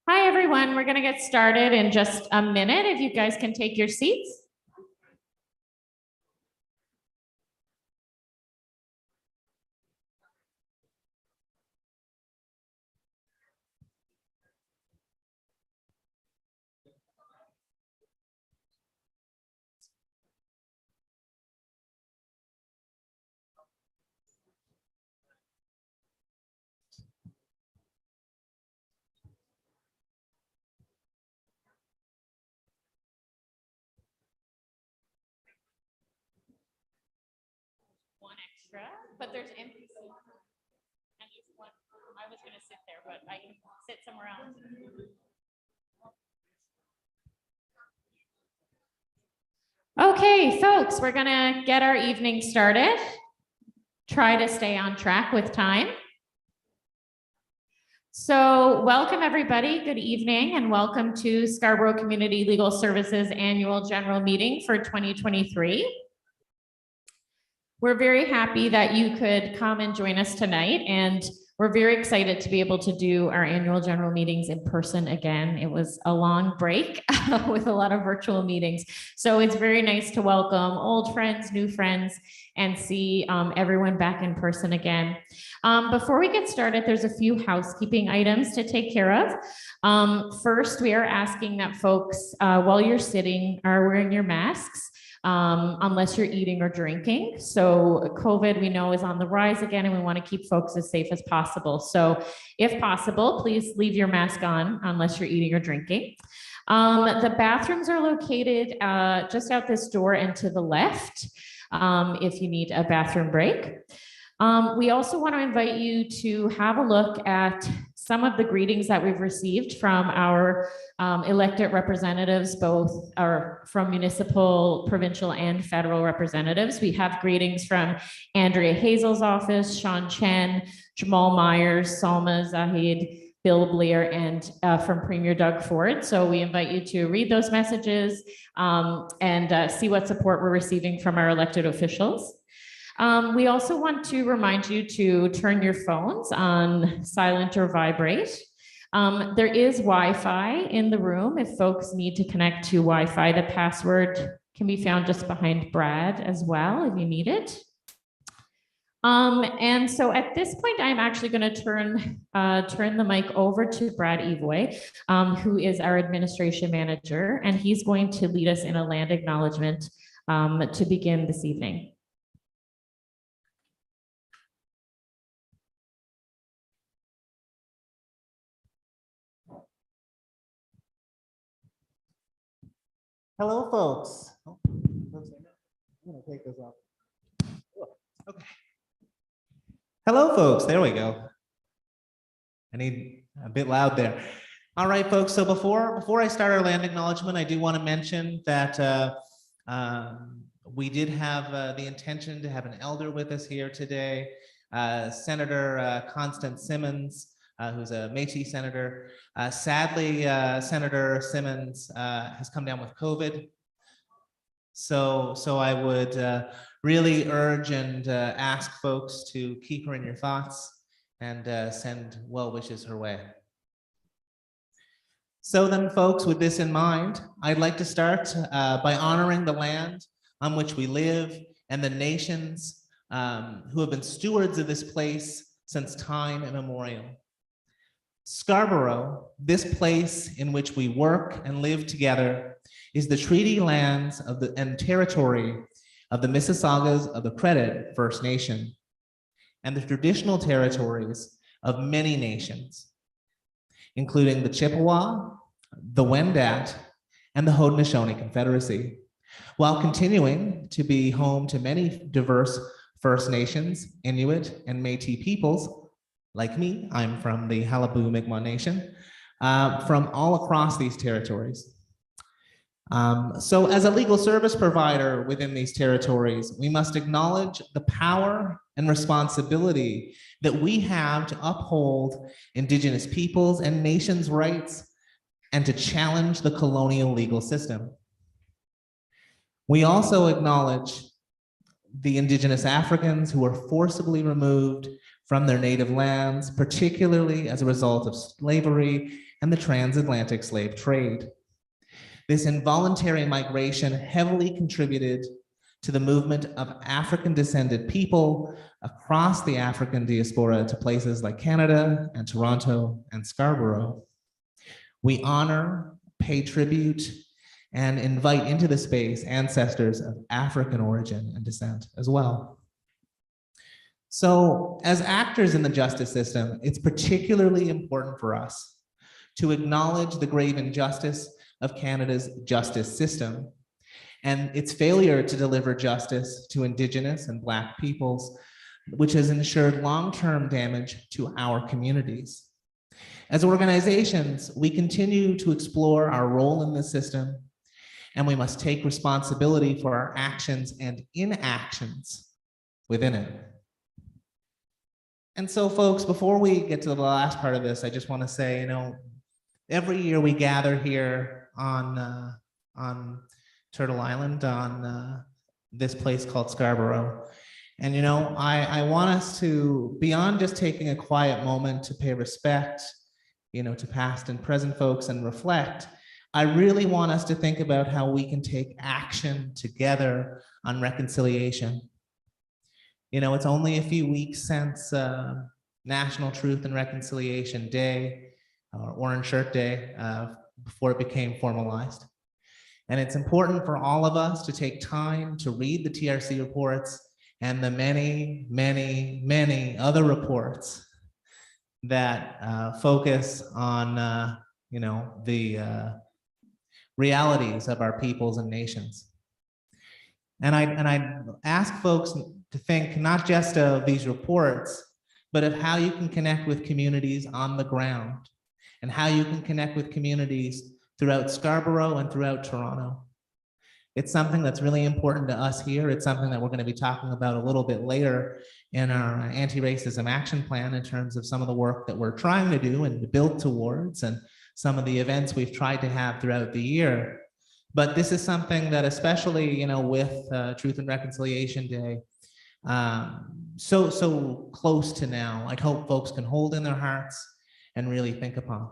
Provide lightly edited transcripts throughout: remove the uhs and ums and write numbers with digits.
Hi, everyone. We're going to get started in just a minute. If you guys can take your seats. One extra, but there's empty seats. And there's one. I was going to sit there, but I can sit somewhere else. Okay, folks, we're going to get our evening started. Try to stay on track with time. So welcome, everybody. Good evening, and welcome to Scarborough Community Legal Services Annual General Meeting for 2023. We're very happy that you could come and join us tonight, and we're very excited to be able to do our annual general meetings in person again. It was a long break with a lot of virtual meetings. So it's very nice to welcome old friends, new friends, and see everyone back in person again. Before we get started, there's a few housekeeping items to take care of. First, we are asking that folks, while you're sitting, are wearing your masks. Unless you're eating or drinking. So COVID, we know, is on the rise again, and we want to keep folks as safe as possible. So if possible, please leave your mask on unless you're eating or drinking. The bathrooms are located just out this door and to the left if you need a bathroom break. We also want to invite you to have a look at some of the greetings that we've received from our elected representatives, both from municipal, provincial, and federal representatives. We have greetings from Andrea Hazel's office, Sean Chen, Jamal Myers, Salma Zahid, Bill Blair, and from Premier Doug Ford. So we invite you to read those messages and see what support we're receiving from our elected officials. We also want to remind you to turn your phones on silent or vibrate. There is Wi-Fi in the room if folks need to connect to Wi-Fi. The password can be found just behind Brad as well if you need it. And so at this point, I'm actually going to turn the mic over to Brad Evoy, who is our administration manager, and he's going to lead us in a land acknowledgement to begin this evening. Hello, folks. Oh, I'm going to take this off. Okay. Hello, folks. There we go. I need a bit loud there. All right, folks. So before I start our land acknowledgement, I do want to mention that we did have the intention to have an elder with us here today, Senator Constance Simmons. Who's a Métis senator. Sadly, Senator Simmons has come down with COVID. So I would really urge and ask folks to keep her in your thoughts and send well wishes her way. So then, folks, with this in mind, I'd like to start by honoring the land on which we live and the nations who have been stewards of this place since time immemorial. Scarborough, this place in which we work and live together, is the treaty lands of and territory of the Mississaugas of the Credit First Nation and the traditional territories of many nations, including the Chippewa, the Wendat, and the Haudenosaunee Confederacy, while continuing to be home to many diverse First Nations, Inuit, and Métis peoples. Like me, I'm from the Halibut Mi'kmaq Nation, from all across these territories. So as a legal service provider within these territories, we must acknowledge the power and responsibility that we have to uphold Indigenous peoples and nations' rights and to challenge the colonial legal system. We also acknowledge the Indigenous Africans who were forcibly removed from their native lands, particularly as a result of slavery and the transatlantic slave trade. This involuntary migration heavily contributed to the movement of African-descended people across the African diaspora to places like Canada and Toronto and Scarborough. We honor, pay tribute, and invite into the space ancestors of African origin and descent as well. So as actors in the justice system, it's particularly important for us to acknowledge the grave injustice of Canada's justice system and its failure to deliver justice to Indigenous and Black peoples, which has ensured long-term damage to our communities. As organizations, we continue to explore our role in the system, and we must take responsibility for our actions and inactions within it. And so, folks, before we get to the last part of this, I just want to say, every year we gather here on Turtle Island, on this place called Scarborough. And, I want us to, beyond just taking a quiet moment to pay respect, to past and present folks and reflect, I really want us to think about how we can take action together on reconciliation. It's only a few weeks since National Truth and Reconciliation Day, or Orange Shirt Day, before it became formalized. And it's important for all of us to take time to read the TRC reports and the many, many, many other reports that focus on, the realities of our peoples and nations. And I ask folks to think not just of these reports, but of how you can connect with communities on the ground and how you can connect with communities throughout Scarborough and throughout Toronto. It's something that's really important to us here. It's something that we're going to be talking about a little bit later in our anti-racism action plan in terms of some of the work that we're trying to do and to build towards and some of the events we've tried to have throughout the year. But this is something that especially, with Truth and Reconciliation Day, so close to now, I hope folks can hold in their hearts and really think upon.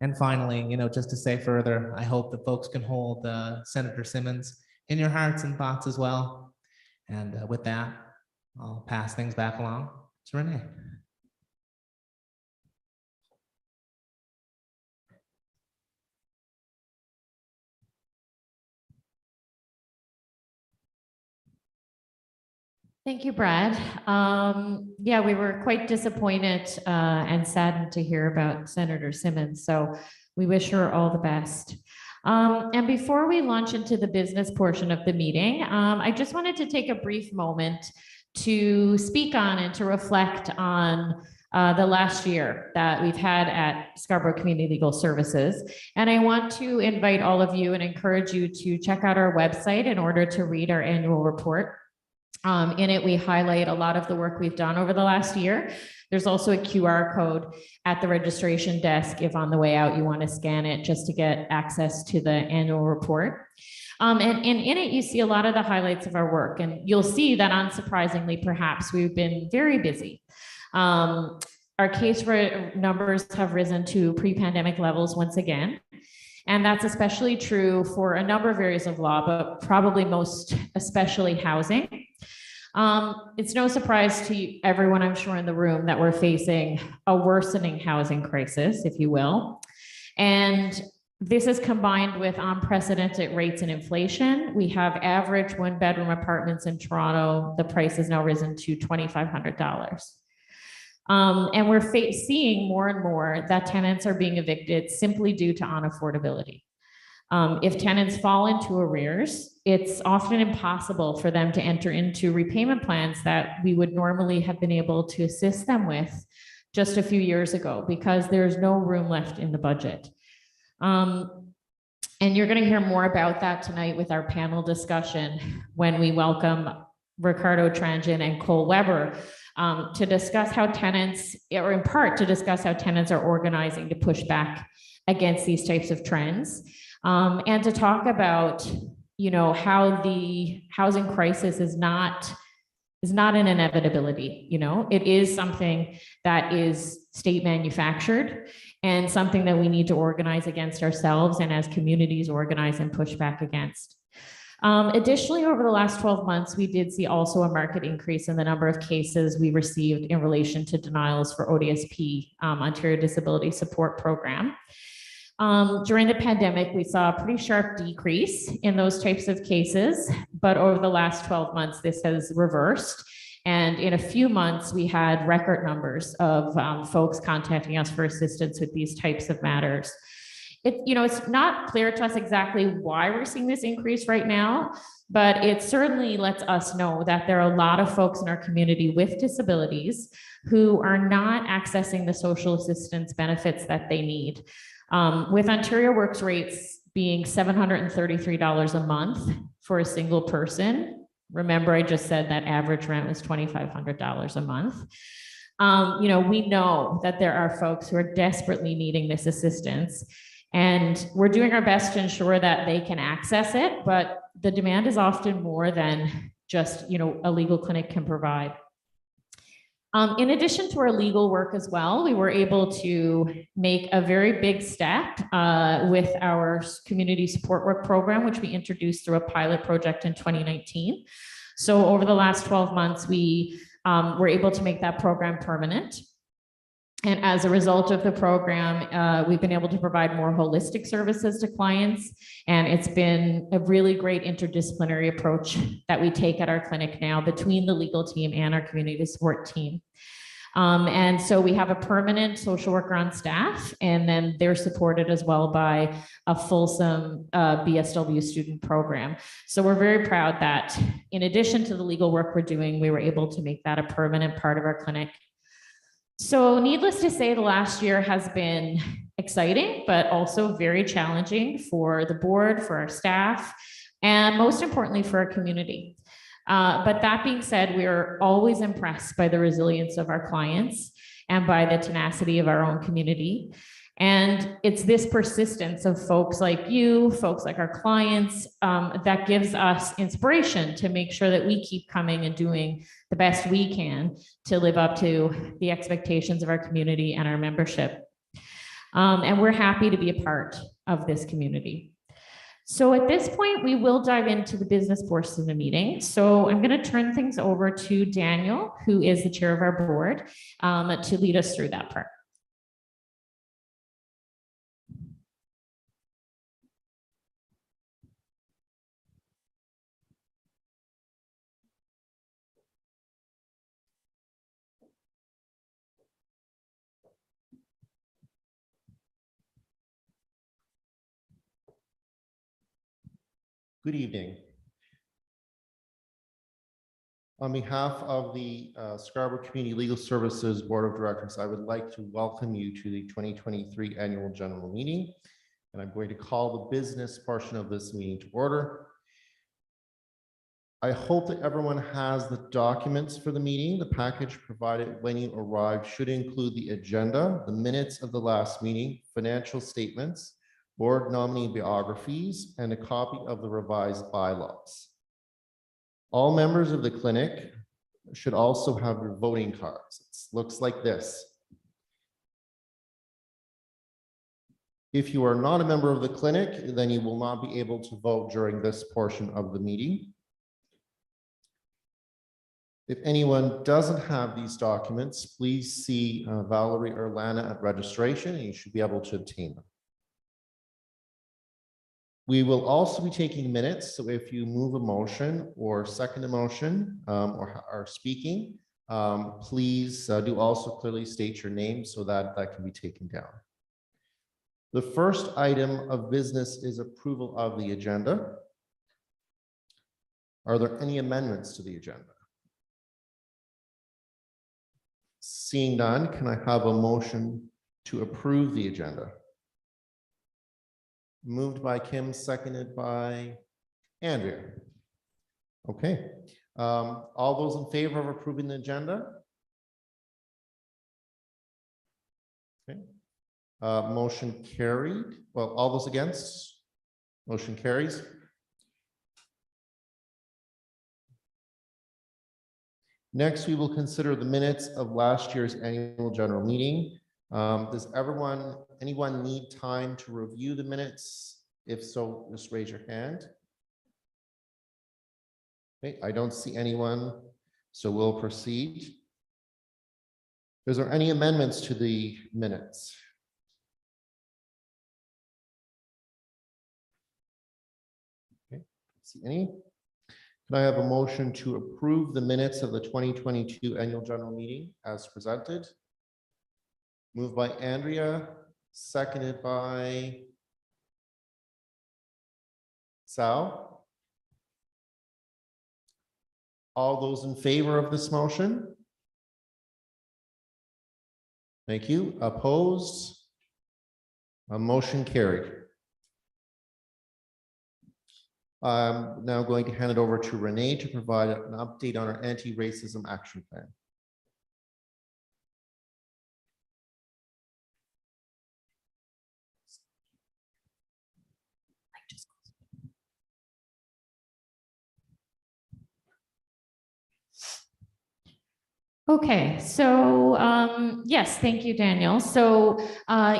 And finally, just to say further, I hope that folks can hold Senator Simmons in your hearts and thoughts as well. And with that, I'll pass things back along to Renee. Thank you, Brad. Yeah, we were quite disappointed and saddened to hear about Senator Simmons, so we wish her all the best. And before we launch into the business portion of the meeting, I just wanted to take a brief moment to speak on and to reflect on the last year that we've had at Scarborough Community Legal Services. And I want to invite all of you and encourage you to check out our website in order to read our annual report. In it, we highlight a lot of the work we've done over the last year. There's also a QR code at the registration desk if on the way out you want to scan it just to get access to the annual report. And in it, you see a lot of the highlights of our work, and you'll see that unsurprisingly, perhaps we've been very busy. Our case numbers have risen to pre-pandemic levels once again. And that's especially true for a number of areas of law, but probably most especially housing. It's no surprise to everyone, I'm sure, in the room that we're facing a worsening housing crisis, if you will. And this is combined with unprecedented rates and inflation. We have average one-bedroom apartments in Toronto. The price has now risen to $2,500. And we're seeing more and more that tenants are being evicted simply due to unaffordability. If tenants fall into arrears, it's often impossible for them to enter into repayment plans that we would normally have been able to assist them with just a few years ago, because there's no room left in the budget. And you're going to hear more about that tonight with our panel discussion when we welcome Ricardo Tranjan and Cole Weber to discuss how tenants, or in part to discuss how tenants are organizing to push back against these types of trends, and to talk about, you know, how the housing crisis is not an inevitability. You know, it is something that is state manufactured and something that we need to organize against ourselves and as communities organize and push back against. Additionally, over the last 12 months, we did see also a market increase in the number of cases we received in relation to denials for ODSP, Ontario Disability Support Program. During the pandemic, we saw a pretty sharp decrease in those types of cases, but over the last 12 months, this has reversed. And in a few months, we had record numbers of folks contacting us for assistance with these types of matters. It's not clear to us exactly why we're seeing this increase right now, but it certainly lets us know that there are a lot of folks in our community with disabilities who are not accessing the social assistance benefits that they need. With Ontario Works rates being $733 a month for a single person. Remember, I just said that average rent was $2,500 a month. We know that there are folks who are desperately needing this assistance, and we're doing our best to ensure that they can access it, but the demand is often more than just, a legal clinic can provide. In addition to our legal work as well, we were able to make a very big step with our community support work program, which we introduced through a pilot project in 2019. So over the last 12 months, we were able to make that program permanent. And as a result of the program, we've been able to provide more holistic services to clients. And it's been a really great interdisciplinary approach that we take at our clinic now between the legal team and our community support team. And so we have a permanent social worker on staff, and then they're supported as well by a fulsome BSW student program. So we're very proud that in addition to the legal work we're doing, we were able to make that a permanent part of our clinic. So needless to say, the last year has been exciting, but also very challenging for the board, for our staff, and most importantly for our community. But that being said, we are always impressed by the resilience of our clients and by the tenacity of our own community. And it's this persistence of folks like you, folks like our clients, that gives us inspiration to make sure that we keep coming and doing the best we can to live up to the expectations of our community and our membership. And we're happy to be a part of this community. So at this point, we will dive into the business portion of the meeting. So I'm going to turn things over to Daniel, who is the chair of our board, to lead us through that part. Good evening. On behalf of the Scarborough Community Legal Services Board of Directors, I would like to welcome you to the 2023 Annual General Meeting, and I'm going to call the business portion of this meeting to order. I hope that everyone has the documents for the meeting. The package provided when you arrived should include the agenda, the minutes of the last meeting, financial statements, board nominee biographies, and a copy of the revised bylaws. All members of the clinic should also have your voting cards. It looks like this. If you are not a member of the clinic, then you will not be able to vote during this portion of the meeting. If anyone doesn't have these documents, please see Valerie or Lana at registration, and you should be able to obtain them. We will also be taking minutes, so if you move a motion or second a motion or are speaking, please do also clearly state your name so that that can be taken down. The first item of business is approval of the agenda. Are there any amendments to the agenda? Seeing none, can I have a motion to approve the agenda? Moved by Kim, seconded by Andrea. Okay. All those in favor of approving the agenda? Okay. Motion carried. Well, all those against? Motion carries. Next, we will consider the minutes of last year's annual general meeting. Does anyone need time to review the minutes? If so, just raise your hand. Okay, I don't see anyone, so we'll proceed. Is there any amendments to the minutes? Okay, see any? Can I have a motion to approve the minutes of the 2022 annual general meeting as presented? Moved by Andrea, seconded by Sal. All those in favor of this motion? Thank you. Opposed? A motion carried. I'm now going to hand it over to Renee to provide an update on our anti-racism action plan. Okay, so yes, thank you, Daniel. So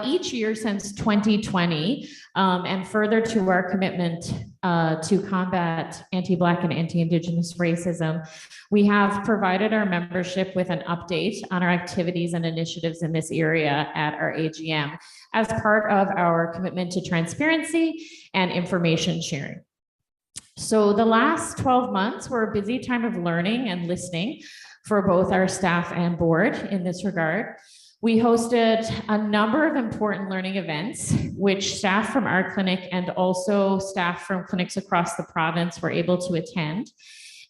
each year since 2020, and further to our commitment to combat anti-Black and anti-Indigenous racism, we have provided our membership with an update on our activities and initiatives in this area at our AGM as part of our commitment to transparency and information sharing. So the last 12 months were a busy time of learning and listening for both our staff and board in this regard. We hosted a number of important learning events, which staff from our clinic and also staff from clinics across the province were able to attend.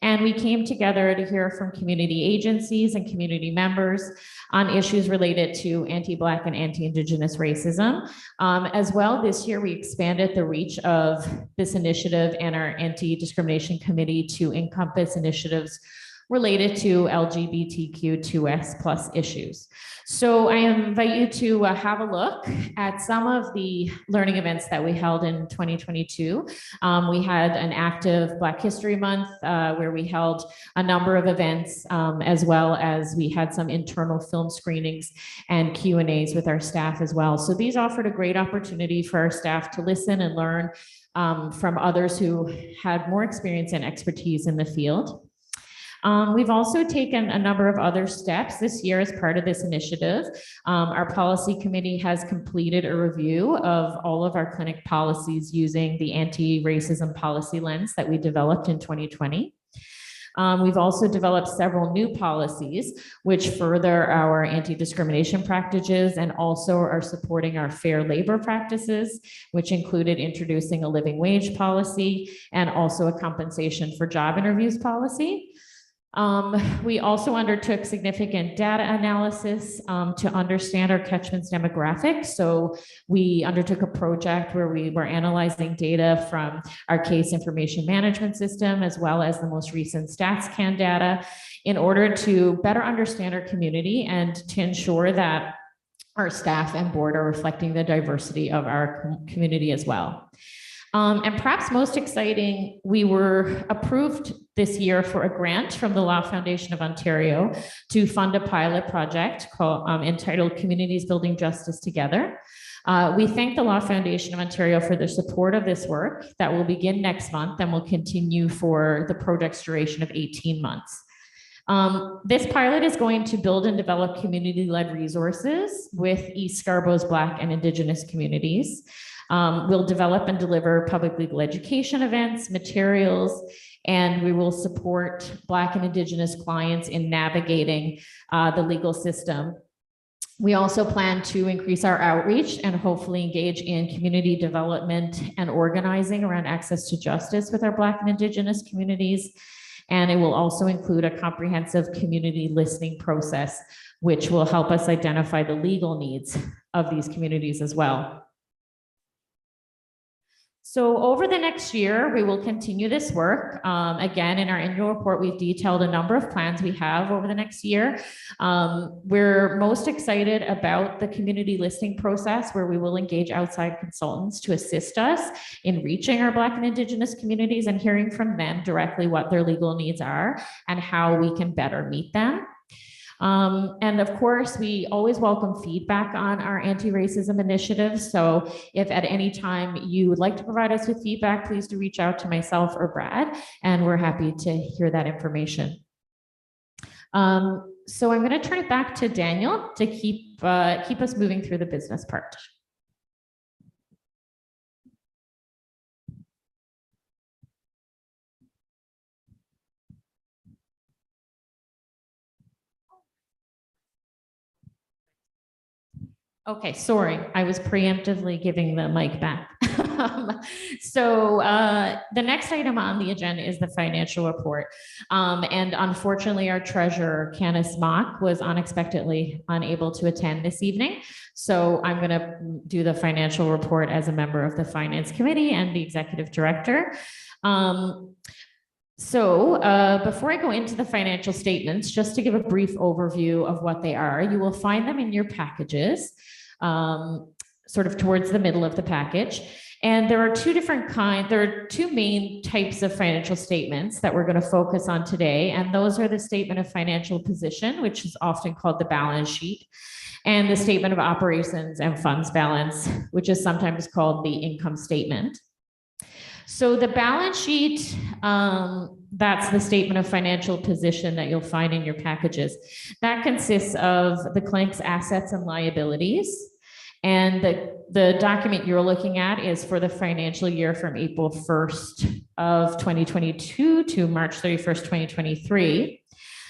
And we came together to hear from community agencies and community members on issues related to anti-Black and anti-Indigenous racism. As well, this year we expanded the reach of this initiative and our anti-discrimination committee to encompass initiatives related to LGBTQ2S+ issues. So I invite you to have a look at some of the learning events that we held in 2022. We had an active Black History Month where we held a number of events, as well as we had some internal film screenings and Q&As with our staff as well. So these offered a great opportunity for our staff to listen and learn from others who had more experience and expertise in the field. We've also taken a number of other steps this year as part of this initiative. Our policy committee has completed a review of all of our clinic policies using the anti-racism policy lens that we developed in 2020. We've also developed several new policies which further our anti-discrimination practices and also are supporting our fair labor practices, which included introducing a living wage policy and also a compensation for job interviews policy. We also undertook significant data analysis to understand our catchment's demographics. So we undertook a project where we were analyzing data from our case information management system, as well as the most recent StatsCan data in order to better understand our community and to ensure that our staff and board are reflecting the diversity of our community as well. And perhaps most exciting, we were approved this year for a grant from the Law Foundation of Ontario to fund a pilot project called entitled Communities Building Justice Together. We thank the Law Foundation of Ontario for their support of this work that will begin next month and will continue for the project's duration of 18 months. This pilot is going to build and develop community-led resources with East Scarborough's Black and Indigenous communities. We'll develop and deliver public legal education events, materials, and we will support Black and Indigenous clients in navigating the legal system. We also plan to increase our outreach and hopefully engage in community development and organizing around access to justice with our Black and Indigenous communities. And it will also include a comprehensive community listening process, which will help us identify the legal needs of these communities as well. So over the next year, we will continue this work. Again, in our annual report, we've detailed a number of plans we have over the next year. We're most excited about the community listening process, where we will engage outside consultants to assist us in reaching our Black and Indigenous communities and hearing from them directly what their legal needs are and how we can better meet them. And of course, we always welcome feedback on our anti-racism initiatives. So if at any time you would like to provide us with feedback, please do reach out to myself or Brad, and we're happy to hear that information. So I'm going to turn it back to Daniel to keep us moving through the business part. Okay, sorry, I was preemptively giving the mic back. So the next item on the agenda is the financial report. And unfortunately, our treasurer, Candice Mock, was unexpectedly unable to attend this evening. So I'm going to do the financial report as a member of the Finance Committee and the Executive Director. So before I go into the financial statements, just to give a two overview of what they are, you will find them in your packages, sort of towards the middle of the package. And there are two main types of financial statements that we're going to focus on today. And those are the statement of financial position, which is often called the balance sheet, and the statement of operations and funds balance, which is sometimes called the income statement. So the balance sheet, that's the statement of financial position that you'll find in your packages. That consists of the clinic's assets and liabilities. And the document you're looking at is for the financial year from April 1st of 2022 to March 31st, 2023.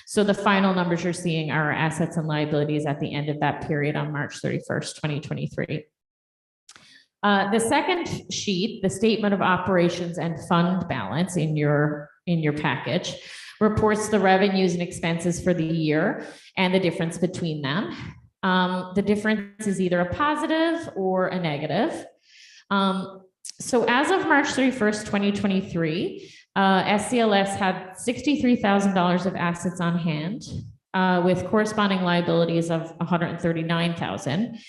So the final numbers you're seeing are assets and liabilities at the end of that period on March 31st, 2023. The second sheet, the statement of operations and fund balance in your package, reports the revenues and expenses for the year and the difference between them. The difference is either a positive or a negative. So as of March 31st, 2023, SCLS had $63,000 of assets on hand with corresponding liabilities of $139,000.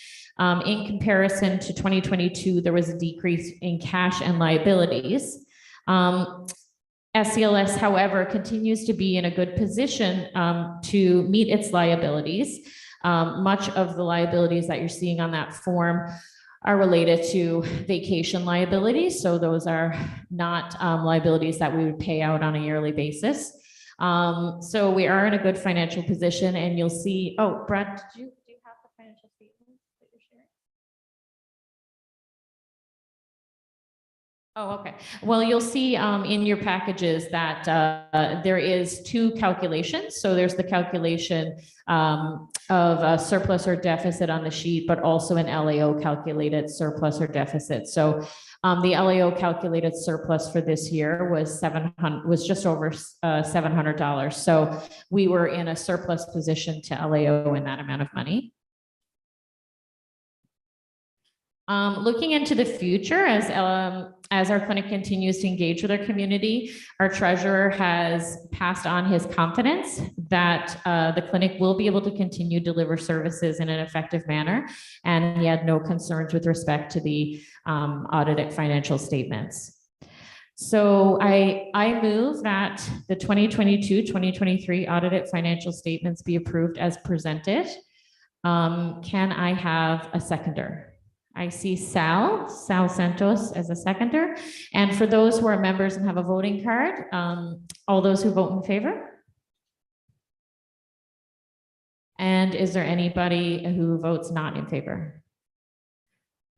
In comparison to 2022, there was a decrease in cash and liabilities. SCLS, however, continues to be in a good position to meet its liabilities. Much of the liabilities that you're seeing on that form are related to vacation liabilities. So those are not liabilities that we would pay out on a yearly basis. So we are in a good financial position, and you'll see, oh, Brad, do you have the financial statements that you're sharing? Oh, okay. Well, you'll see in your packages that there is two calculations. So there's the calculation of a surplus or deficit on the sheet, but also an LAO calculated surplus or deficit. So the LAO calculated surplus for this year was just over $700. So we were in a surplus position to LAO in that amount of money. Looking into the future, as our clinic continues to engage with our community, our treasurer has passed on his confidence that the clinic will be able to continue to deliver services in an effective manner, and he had no concerns with respect to the audited financial statements. So I move that the 2022-2023 audited financial statements be approved as presented. Can I have a seconder? I see Sal Santos as a seconder. And for those who are members and have a voting card, all those who vote in favor? And is there anybody who votes not in favor?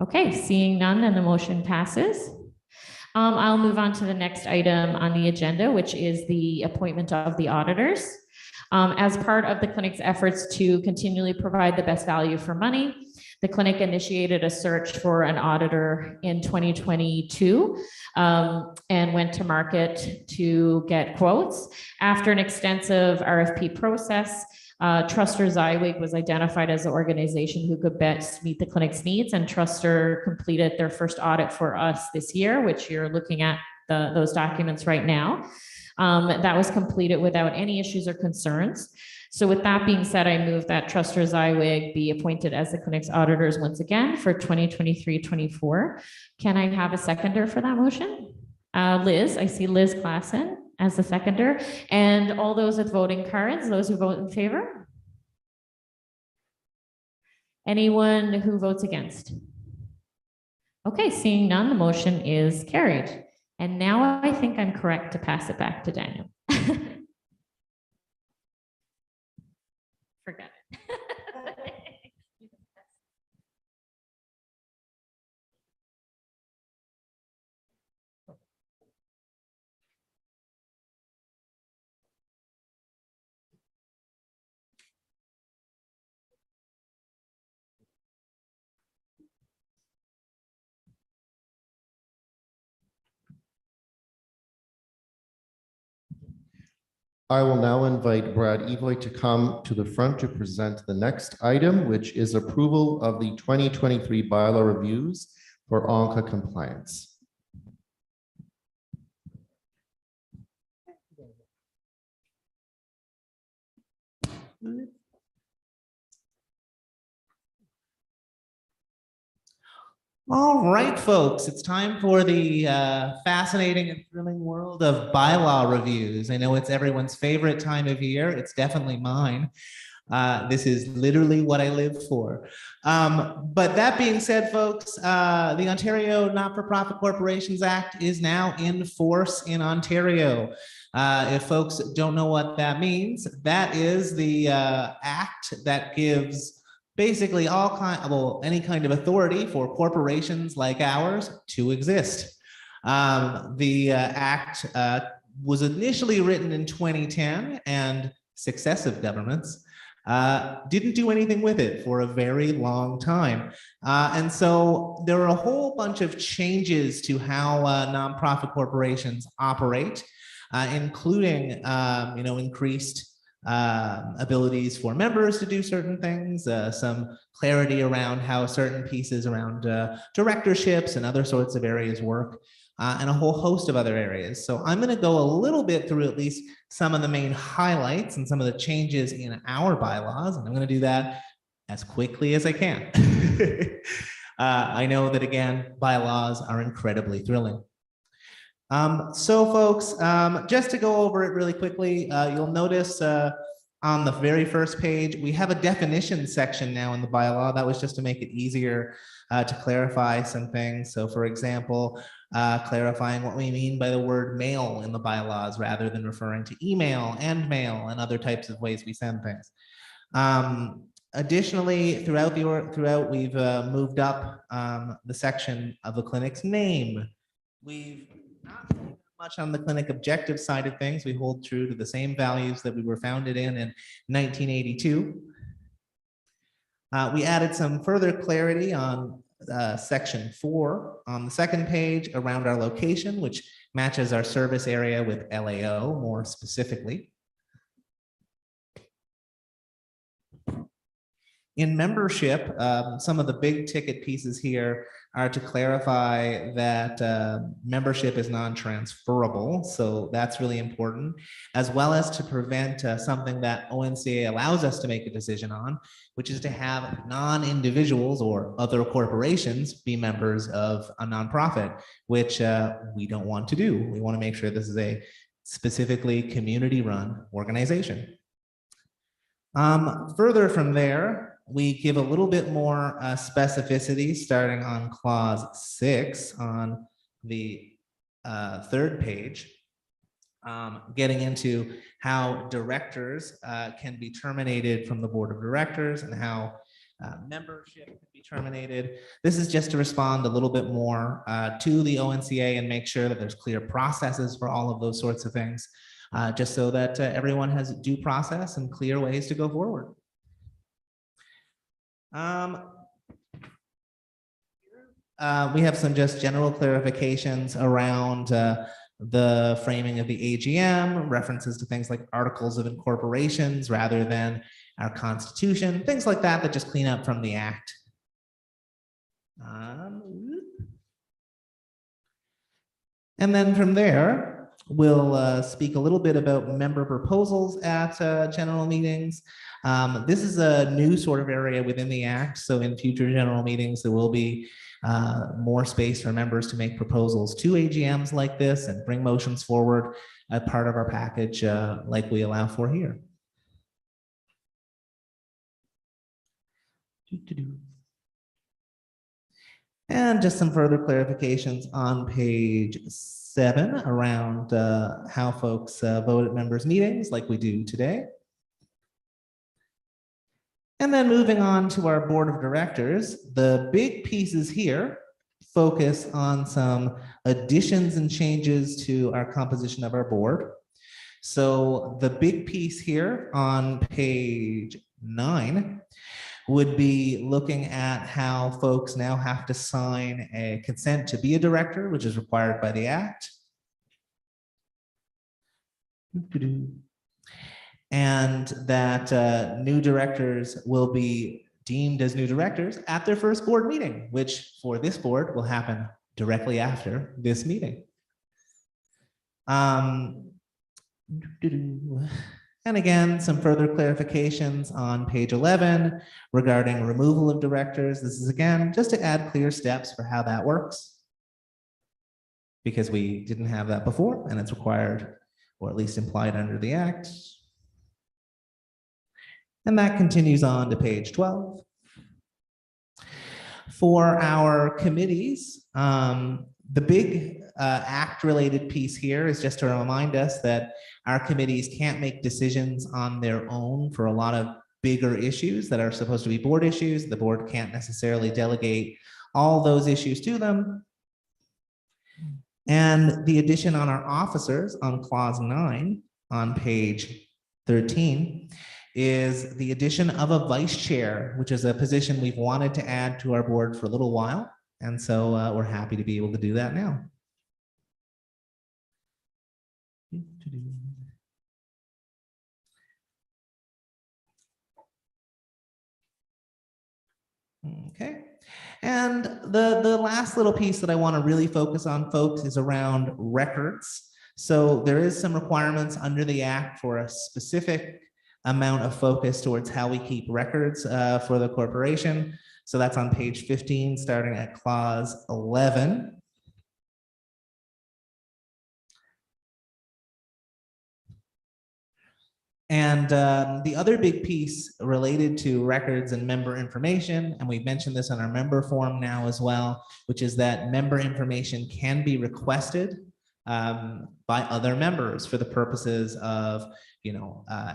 Okay, seeing none, then the motion passes. I'll move on to the next item on the agenda, which is the appointment of the auditors. As part of the clinic's efforts to continually provide the best value for money, the clinic initiated a search for an auditor in 2022 and went to market to get quotes. After an extensive RFP process, Truster Zywig was identified as the organization who could best meet the clinic's needs, and Truster completed their first audit for us this year, which you're looking at those documents right now. That was completed without any issues or concerns. So with that being said, I move that Truster Zywig be appointed as the clinic's auditors once again for 2023-24. Can I have a seconder for that motion? Liz, I see Liz Klassen as the seconder, and all those with voting cards, those who vote in favor? Anyone who votes against? Okay, seeing none, the motion is carried. And now I think I'm correct to pass it back to Daniel. Forget it. I will now invite Brad Evoy to come to the front to present the next item, which is approval of the 2023 bylaw reviews for ONCA compliance. All right, folks, it's time for the fascinating and thrilling world of bylaw reviews. I know it's everyone's favorite time of year. It's definitely mine. This is literally what I live for. But that being said, folks, the Ontario Not-for-Profit Corporations Act is now in force in Ontario. If folks don't know what that means, that is the act that gives basically any kind of authority for corporations like ours to exist. The act was initially written in 2010, and successive governments didn't do anything with it for a very long time. And so there are a whole bunch of changes to how nonprofit corporations operate, including increased abilities for members to do certain things, some clarity around how certain pieces around directorships and other sorts of areas work, and a whole host of other areas. So I'm going to go a little bit through at least some of the main highlights and some of the changes in our bylaws, and I'm going to do that as quickly as I can. I know that, again, bylaws are incredibly thrilling. So folks, just to go over it really quickly, you'll notice on the very first page, we have a definition section now in the bylaw. That was just to make it easier to clarify some things. So for example, clarifying what we mean by the word mail in the bylaws rather than referring to email and mail and other types of ways we send things. Additionally, throughout we've moved up the section of the clinic's name. We've not much on the clinic objective side of things. We hold true to the same values that we were founded in 1982. We added some further clarity on section 4 on the second page around our location, which matches our service area with LAO more specifically. In membership, some of the big ticket pieces here are to clarify that membership is non-transferable. So that's really important, as well as to prevent something that ONCA allows us to make a decision on, which is to have non-individuals or other corporations be members of a nonprofit, which we don't want to do. We want to make sure this is a specifically community-run organization. Further from there, we give a little bit more specificity starting on clause 6 on the third page, getting into how directors can be terminated from the board of directors and how membership can be terminated. This is just to respond a little bit more to the ONCA and make sure that there's clear processes for all of those sorts of things, just so that everyone has due process and clear ways to go forward. We have some just general clarifications around the framing of the AGM, references to things like articles of incorporations rather than our constitution, things like that that just clean up from the act. And then from there, we'll speak a little bit about member proposals at general meetings. This is a new sort of area within the act. So in future general meetings, there will be more space for members to make proposals to AGMs like this and bring motions forward as part of our package like we allow for here. And just some further clarifications on page 7 around how folks vote at members' meetings like we do today. And then moving on to our board of directors, the big pieces here focus on some additions and changes to our composition of our board. So the big piece here on page 9 would be looking at how folks now have to sign a consent to be a director, which is required by the Act. And that new directors will be deemed as new directors at their first board meeting, which for this board will happen directly after this meeting. And again, some further clarifications on page 11 regarding removal of directors. This is again, just to add clear steps for how that works, because we didn't have that before and it's required, or at least implied under the Act. And that continues on to page 12. For our committees, the big Act-related piece here is just to remind us that our committees can't make decisions on their own for a lot of bigger issues that are supposed to be board issues. The board can't necessarily delegate all those issues to them. And the addition on our officers on clause 9 on page 13 is the addition of a vice chair, which is a position we've wanted to add to our board for a little while. And so we're happy to be able to do that now. Okay. And the last little piece that I want to really focus on, folks, is around records. So there is some requirements under the Act for a specific amount of focus towards how we keep records for the corporation. So that's on page 15, starting at clause 11. And the other big piece related to records and member information, and we've mentioned this on our member form now as well, which is that member information can be requested by other members for the purposes of,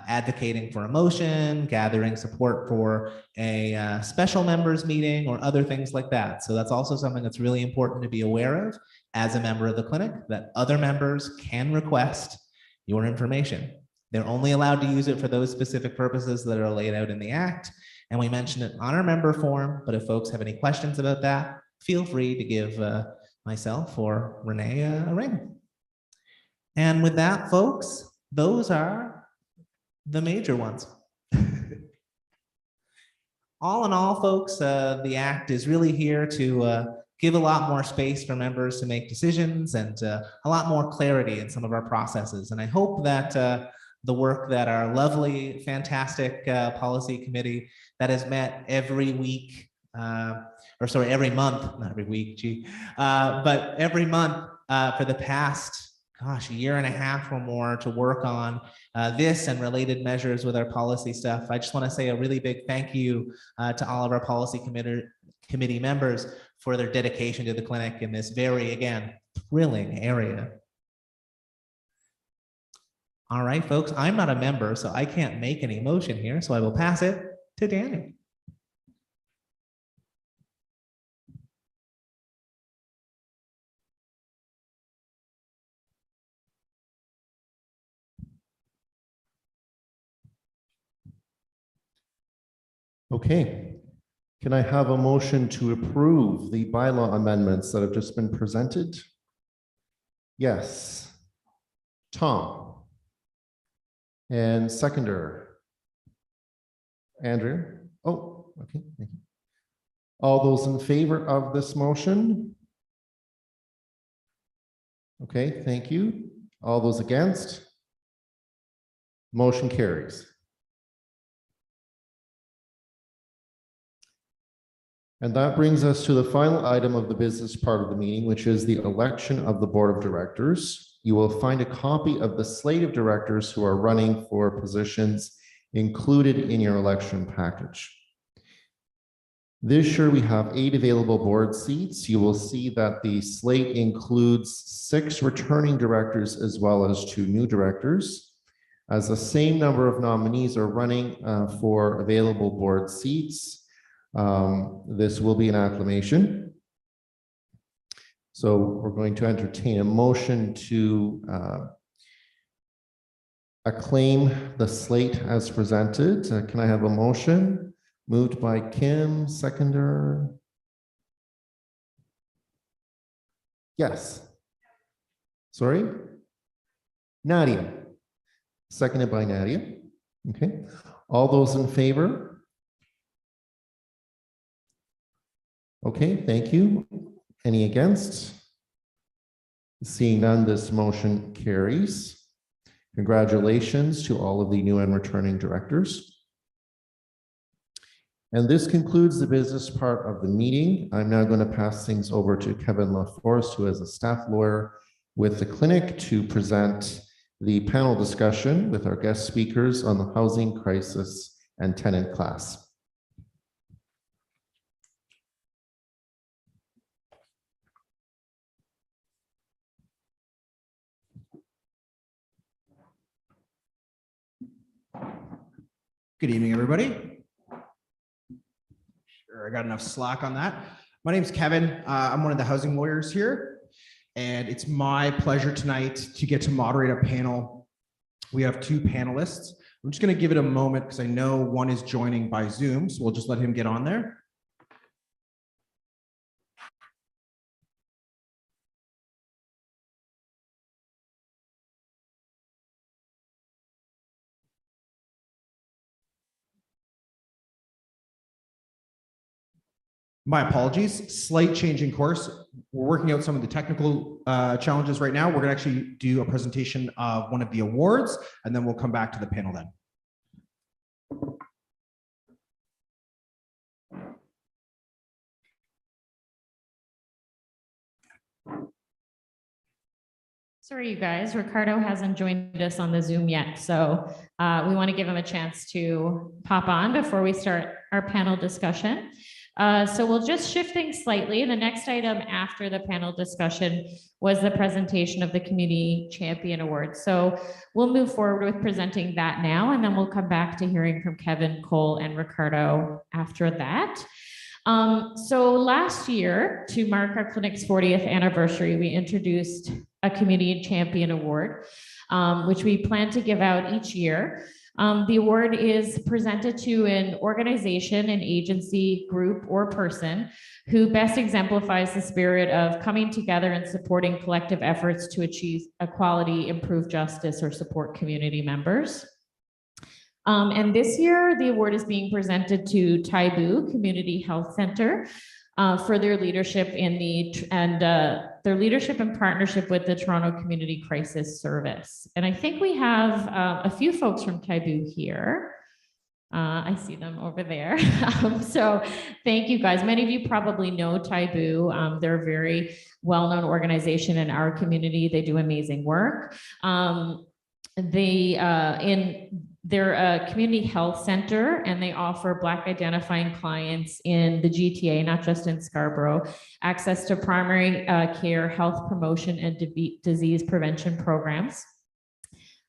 advocating for a motion, gathering support for a special members meeting, or other things like that. So that's also something that's really important to be aware of as a member of the clinic, that other members can request your information. They're only allowed to use it for those specific purposes that are laid out in the Act. And we mentioned it on our member form, but if folks have any questions about that, feel free to give myself or Renee a ring. And with that, folks, those are the major ones. all in all, folks, the Act is really here to give a lot more space for members to make decisions and a lot more clarity in some of our processes. And I hope that the work that our lovely, fantastic policy committee that has met every week, every month, not every week, but every month for the past, year and a half or more to work on this and related measures with our policy stuff. I just want to say a really big thank you to all of our policy committee members for their dedication to the clinic in this very, again, thrilling area. All right, folks, I'm not a member, so I can't make any motion here, so I will pass it to Danny. Okay, can I have a motion to approve the bylaw amendments that have just been presented? Yes. Tom. And seconder. Andrew. Oh, okay, thank you. All those in favor of this motion? Okay, thank you. All those against? Motion carries. And that brings us to the final item of the business part of the meeting, which is the election of the board of directors. You will find a copy of the slate of directors who are running for positions included in your election package. This year we have 8 available board seats. You will see that the slate includes 6 returning directors as well as 2 new directors. As the same number of nominees are running for available board seats, this will be an acclamation. So we're going to entertain a motion to acclaim the slate as presented. Can I have a motion? Moved by Kim, seconder. Yes. Sorry? Nadia. Seconded by Nadia. Okay. All those in favor? Okay, thank you. Any against? Seeing none, this motion carries. Congratulations to all of the new and returning directors. And this concludes the business part of the meeting. I'm now going to pass things over to Kevin LaForest, who is a staff lawyer with the clinic, to present the panel discussion with our guest speakers on the housing crisis and tenant class. Good evening, everybody. Sure, I got enough slack on that. My name is Kevin. I'm one of the housing lawyers here, and it's my pleasure tonight to get to moderate a panel. We have 2 panelists. I'm just going to give it a moment because I know one is joining by Zoom, so we'll just let him get on there. My apologies, slight change in course. We're working out some of the technical challenges right now. We're going to actually do a presentation of one of the awards, and then we'll come back to the panel then. Sorry, you guys, Ricardo hasn't joined us on the Zoom yet, so we want to give him a chance to pop on before we start our panel discussion. So we'll just shift things slightly. The next item after the panel discussion was the presentation of the Community Champion Award. So we'll move forward with presenting that now, and then we'll come back to hearing from Kevin, Cole, and Ricardo after that. So last year, to mark our clinic's 40th anniversary, we introduced a Community Champion Award, which we plan to give out each year. The award is presented to an organization, an agency, group, or person who best exemplifies the spirit of coming together and supporting collective efforts to achieve equality, improve justice, or support community members. And this year, the award is being presented to Taibu Community Health Center for their leadership in their leadership and partnership with the Toronto Community Crisis Service. And I think we have a few folks from Taibu here. I see them over there. So thank you guys. Many of you probably know Taibu. They're a very well-known organization in our community. They do amazing work. They're a community health center, and they offer Black identifying clients in the GTA, not just in Scarborough, access to primary care, health promotion, and disease prevention programs.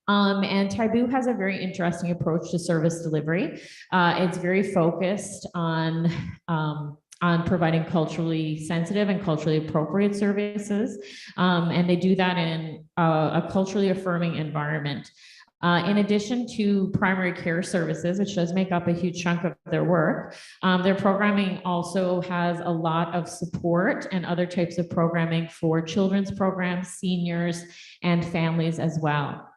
And Taibu has a very interesting approach to service delivery. It's very focused on providing culturally sensitive and culturally appropriate services. And they do that in a culturally affirming environment. In addition to primary care services, which does make up a huge chunk of their work, their programming also has a lot of support and other types of programming for children's programs, seniors, and families as well.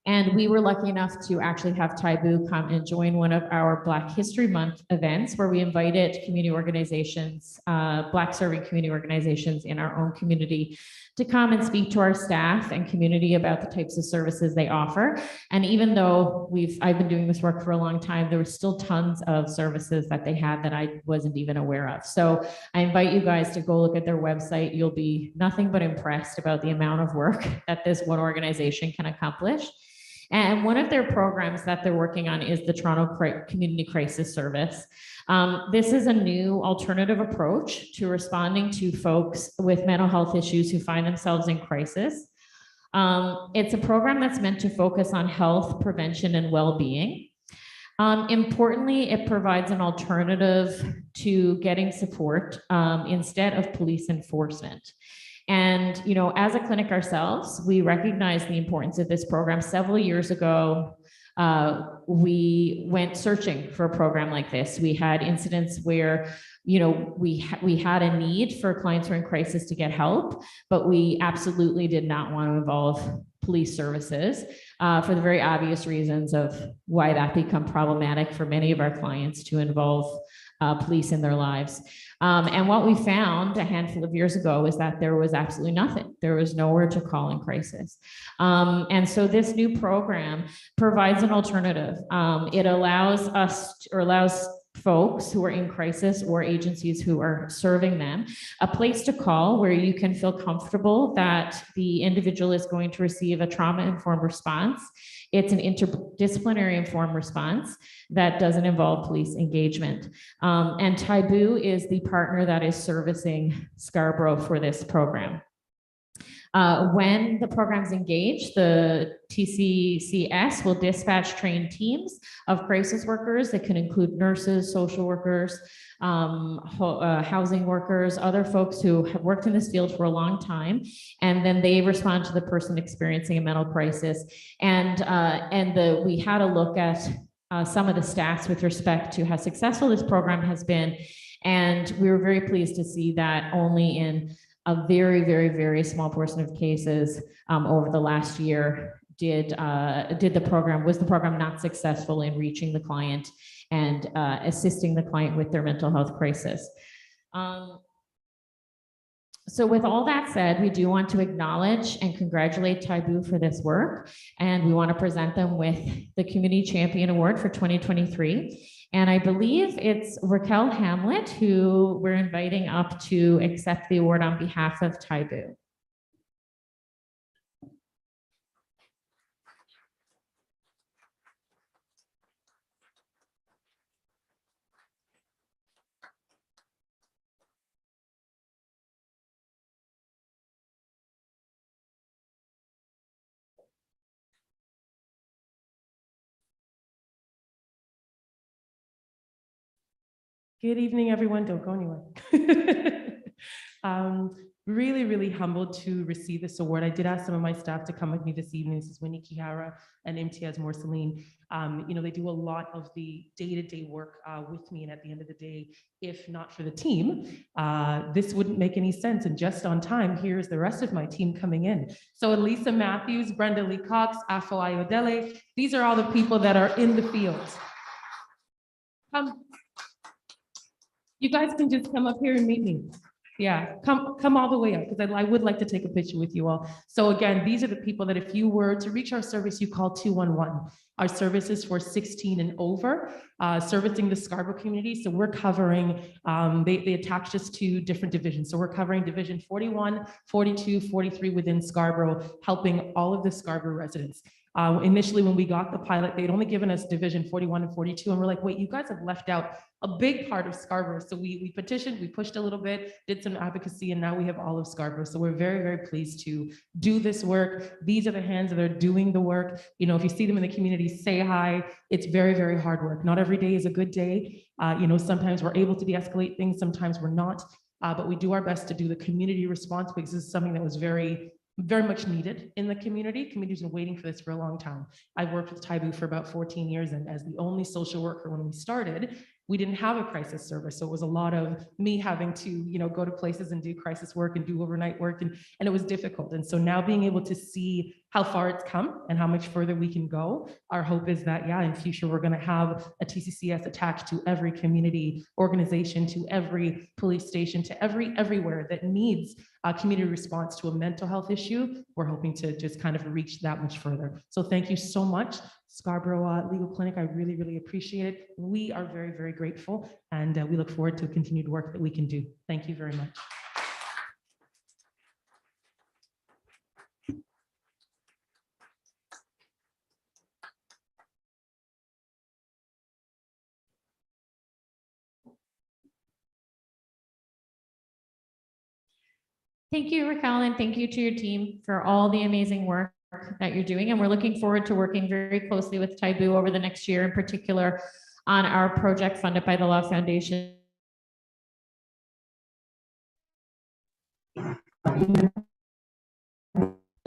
And we were lucky enough to actually have Taibu come and join one of our Black History Month events, where we invited community organizations, Black serving community organizations in our own community, to come and speak to our staff and community about the types of services they offer. And even though I've been doing this work for a long time, there were still tons of services that they had that I wasn't even aware of. So I invite you guys to go look at their website. You'll be nothing but impressed about the amount of work that this one organization can accomplish. And one of their programs that they're working on is the Toronto Community Crisis Service. This is a new alternative approach to responding to folks with mental health issues who find themselves in crisis. It's a program that's meant to focus on health, prevention, and well-being. Importantly, it provides an alternative to getting support instead of police enforcement. And, you know, as a clinic ourselves, we recognize the importance of this program. Several years ago, we went searching for a program like this. We had incidents where, you know, we had a need for clients who are in crisis to get help, but we absolutely did not want to involve police services for the very obvious reasons of why that become problematic for many of our clients to involve police in their lives. And what we found a handful of years ago is that there was absolutely nothing. There was nowhere to call in crisis. And so this new program provides an alternative. It allows folks who are in crisis or agencies who are serving them a place to call where you can feel comfortable that the individual is going to receive a trauma-informed response. It's an interdisciplinary informed response that doesn't involve police engagement. And Taibu is the partner that is servicing Scarborough for this program. When the program's engaged, the TCCS will dispatch trained teams of crisis workers that can include nurses, social workers, housing workers, other folks who have worked in this field for a long time, and then they respond to the person experiencing a mental crisis. And we had a look at some of the stats with respect to how successful this program has been, and we were very pleased to see that only in a very, very, very small portion of cases over the last year was the program not successful in reaching the client and assisting the client with their mental health crisis. So with all that said, we do want to acknowledge and congratulate Taibu for this work, and we want to present them with the Community Champion Award for 2023. And I believe it's Raquel Hamlet who we're inviting up to accept the award on behalf of Taibu. Good evening, everyone. Don't go anywhere. really, really humbled to receive this award. I did ask some of my staff to come with me this evening. This is Winnie Kihara and Imtiaz Morsaleen. They do a lot of the day-to-day work with me, and at the end of the day, if not for the team, this wouldn't make any sense. And just on time, here's the rest of my team coming in. So Elisa Matthews, Brenda Lee Cox, Afo Ayodele, these are all the people that are in the field. You guys can just come up here and meet me. Yeah, come all the way up, because I would like to take a picture with you all. So again, these are the people that if you were to reach our service, you call 211. Our service is for 16 and over, servicing the Scarborough community. So we're covering, they attached us to different divisions. So we're covering division 41, 42, 43 within Scarborough, helping all of the Scarborough residents. Initially, when we got the pilot, they'd only given us division 41 and 42. And we're like, wait, you guys have left out a big part of Scarborough. So we petitioned, we pushed a little bit, did some advocacy, and now we have all of Scarborough. So we're very, very pleased to do this work. These are the hands that are doing the work. If you see them in the community, say hi. It's very, very hard work. Not every day is a good day. Sometimes we're able to de-escalate things, sometimes we're not. But we do our best to do the community response, because this is something that was very much needed in the community. Community's been waiting for this for a long time. I've worked with Taibu for about 14 years, and as the only social worker when we started, we didn't have a crisis service. So it was a lot of me having to, go to places and do crisis work and do overnight work. And it was difficult. And so now being able to see how far it's come and how much further we can go, our hope is that, in future, we're going to have a TCCS attached to every community organization, to every police station, to everywhere that needs a community response to a mental health issue. We're hoping to just kind of reach that much further. So thank you so much, Scarborough Legal Clinic. I really, really appreciate it. We are very, very grateful, and we look forward to continued work that we can do. Thank you very much. Thank you, Raquel, and thank you to your team for all the amazing work that you're doing. And we're looking forward to working very closely with Taibu over the next year, in particular on our project funded by the Law Foundation.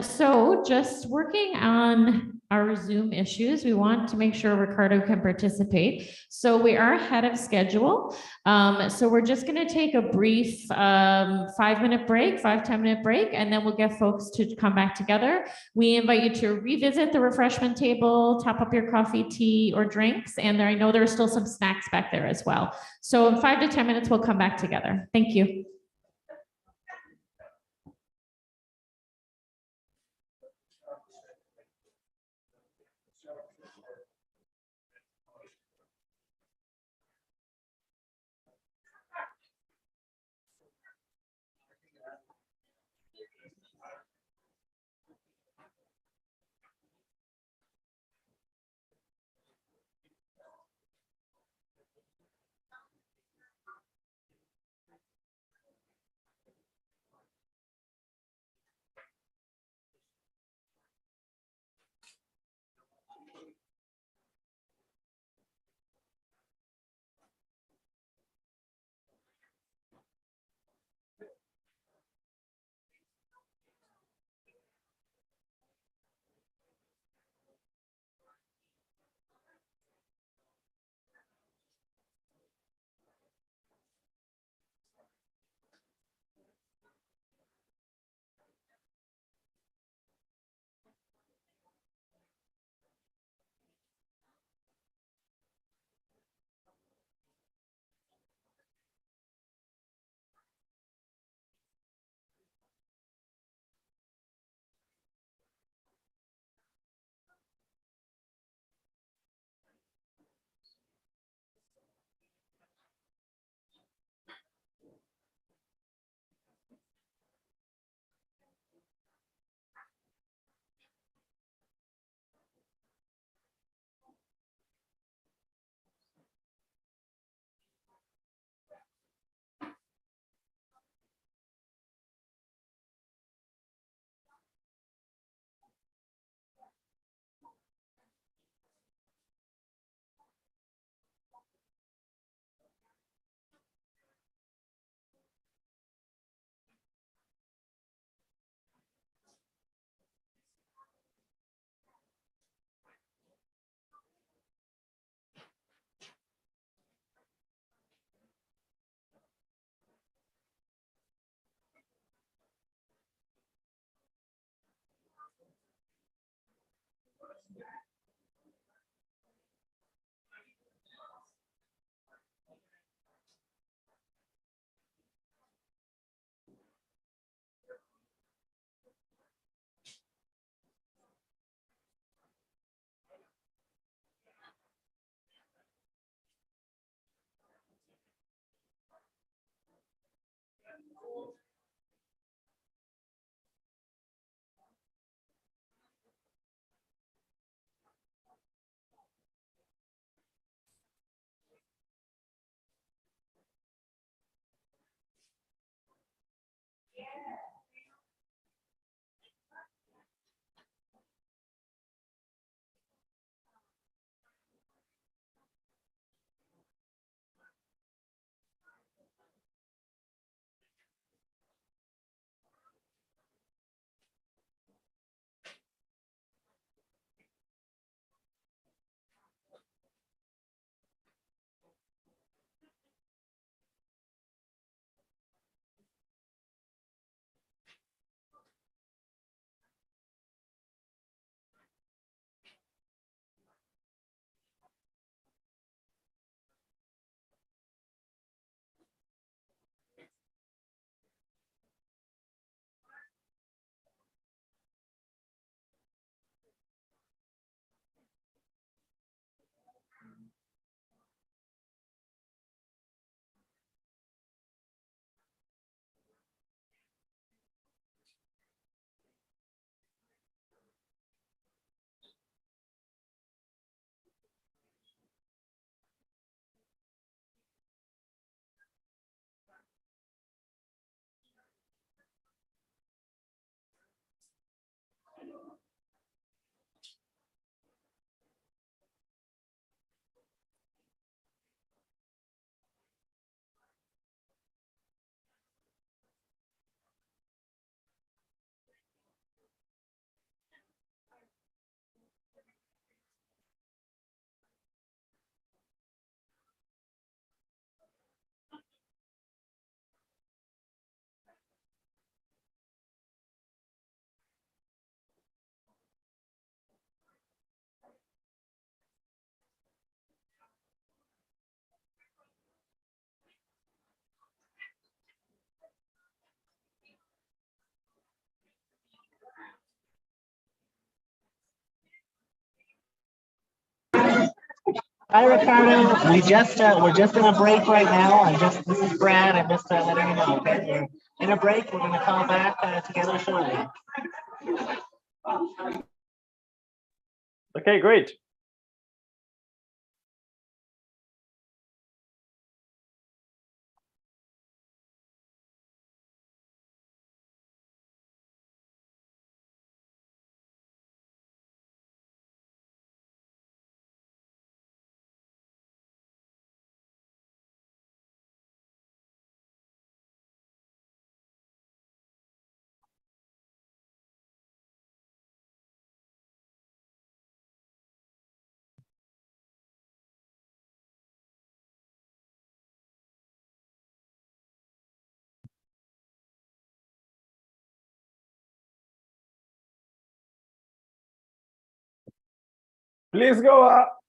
So just working on our Zoom issues, we want to make sure Ricardo can participate. So we are ahead of schedule. So we're just going to take a brief 5-10 minute break, and then we'll get folks to come back together. We invite you to revisit the refreshment table, top up your coffee, tea, or drinks. And I know there are still some snacks back there as well. So in 5 to 10 minutes, we'll come back together. Thank you. Hi, Ricardo. We're just in a break right now. This is Brad. I'm just letting you know. Okay, we're in a break. We're going to call back together shortly. Okay, great. Please go up.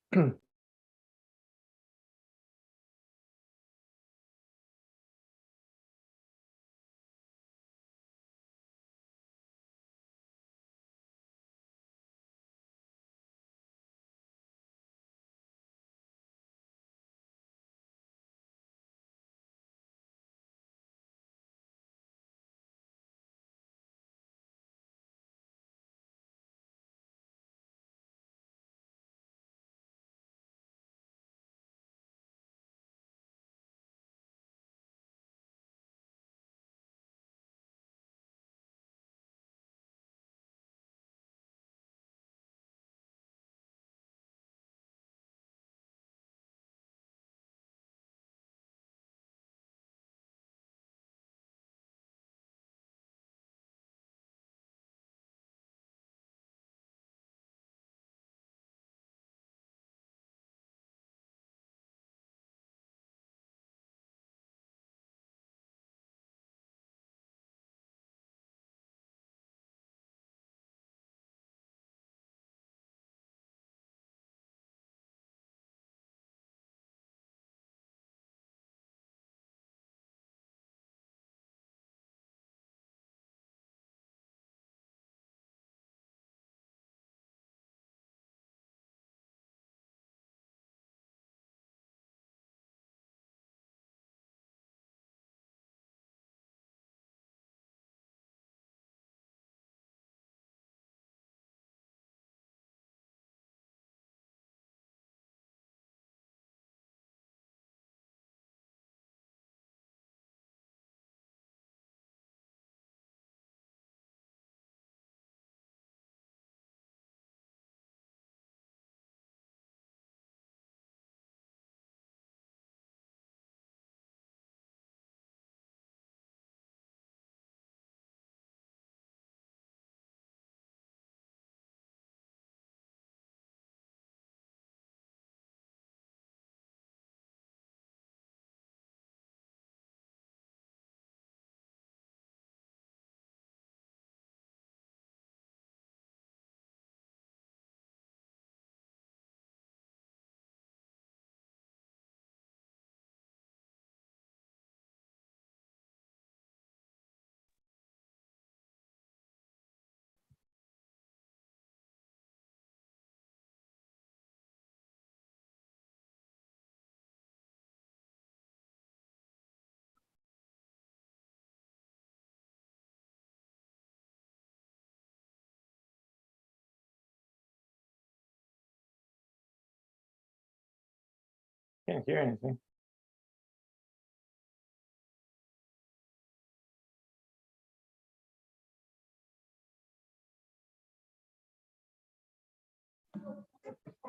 Can't hear anything.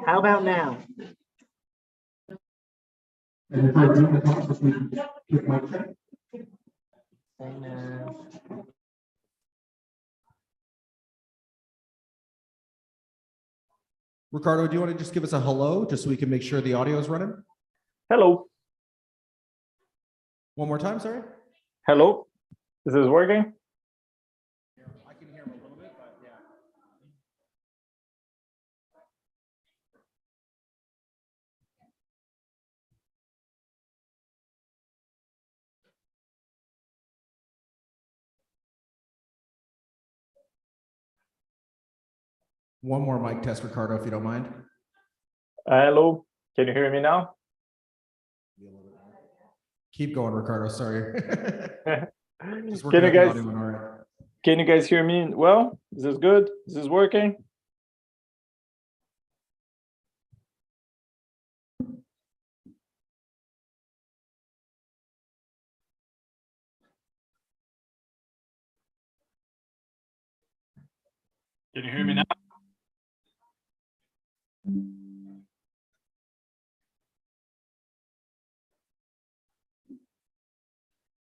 How about now? Ricardo, do you want to just give us a hello, just so we can make sure the audio is running? Hello. One more time, sorry. Hello. Is this working? I can hear him a little bit, but yeah. One more mic test, Ricardo, if you don't mind. Hello. Can you hear me now? Keep going, Ricardo, sorry. Just Can working you out the guys audio on our end. can you guys hear me well? Is this good? Is this working? Can you hear me now?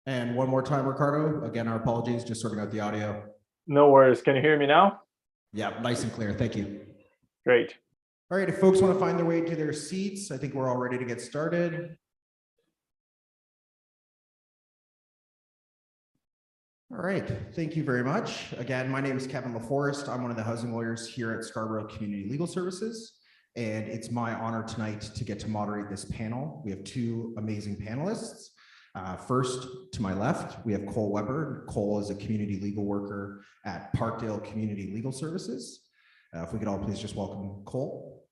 And one more time, Ricardo. Again, our apologies, just sorting out the audio. No worries. Can you hear me now? Yeah, nice and clear. Thank you. Great. All right, if folks want to find their way to their seats, I think we're all ready to get started. All right, thank you very much. Again, my name is Kevin LaForest. I'm one of the housing lawyers here at Scarborough Community Legal Services, and it's my honor tonight to get to moderate this panel. We have two amazing panelists. First, to my left, we have Cole Weber. Cole is a community legal worker at Parkdale Community Legal Services. If we could all please just welcome Cole.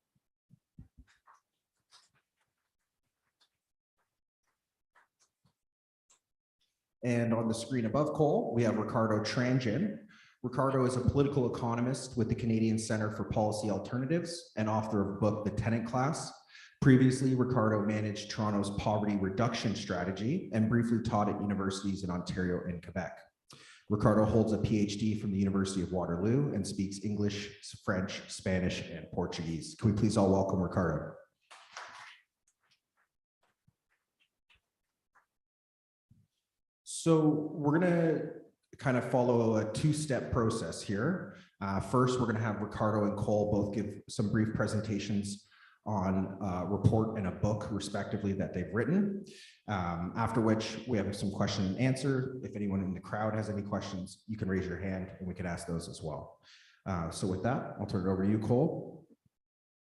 And on the screen above Cole, we have Ricardo Tranjan. Ricardo is a political economist with the Canadian Centre for Policy Alternatives and author of the book, The Tenant Class. Previously, Ricardo managed Toronto's poverty reduction strategy and briefly taught at universities in Ontario and Quebec. Ricardo holds a PhD from the University of Waterloo and speaks English, French, Spanish, and Portuguese. Can we please all welcome Ricardo? So we're going to kind of follow a two-step process here. First, we're going to have Ricardo and Cole both give some brief presentations on a report and a book, respectively, that they've written. After which we have some question and answer. If anyone in the crowd has any questions, you can raise your hand and we can ask those as well. So with that, I'll turn it over to you, Cole.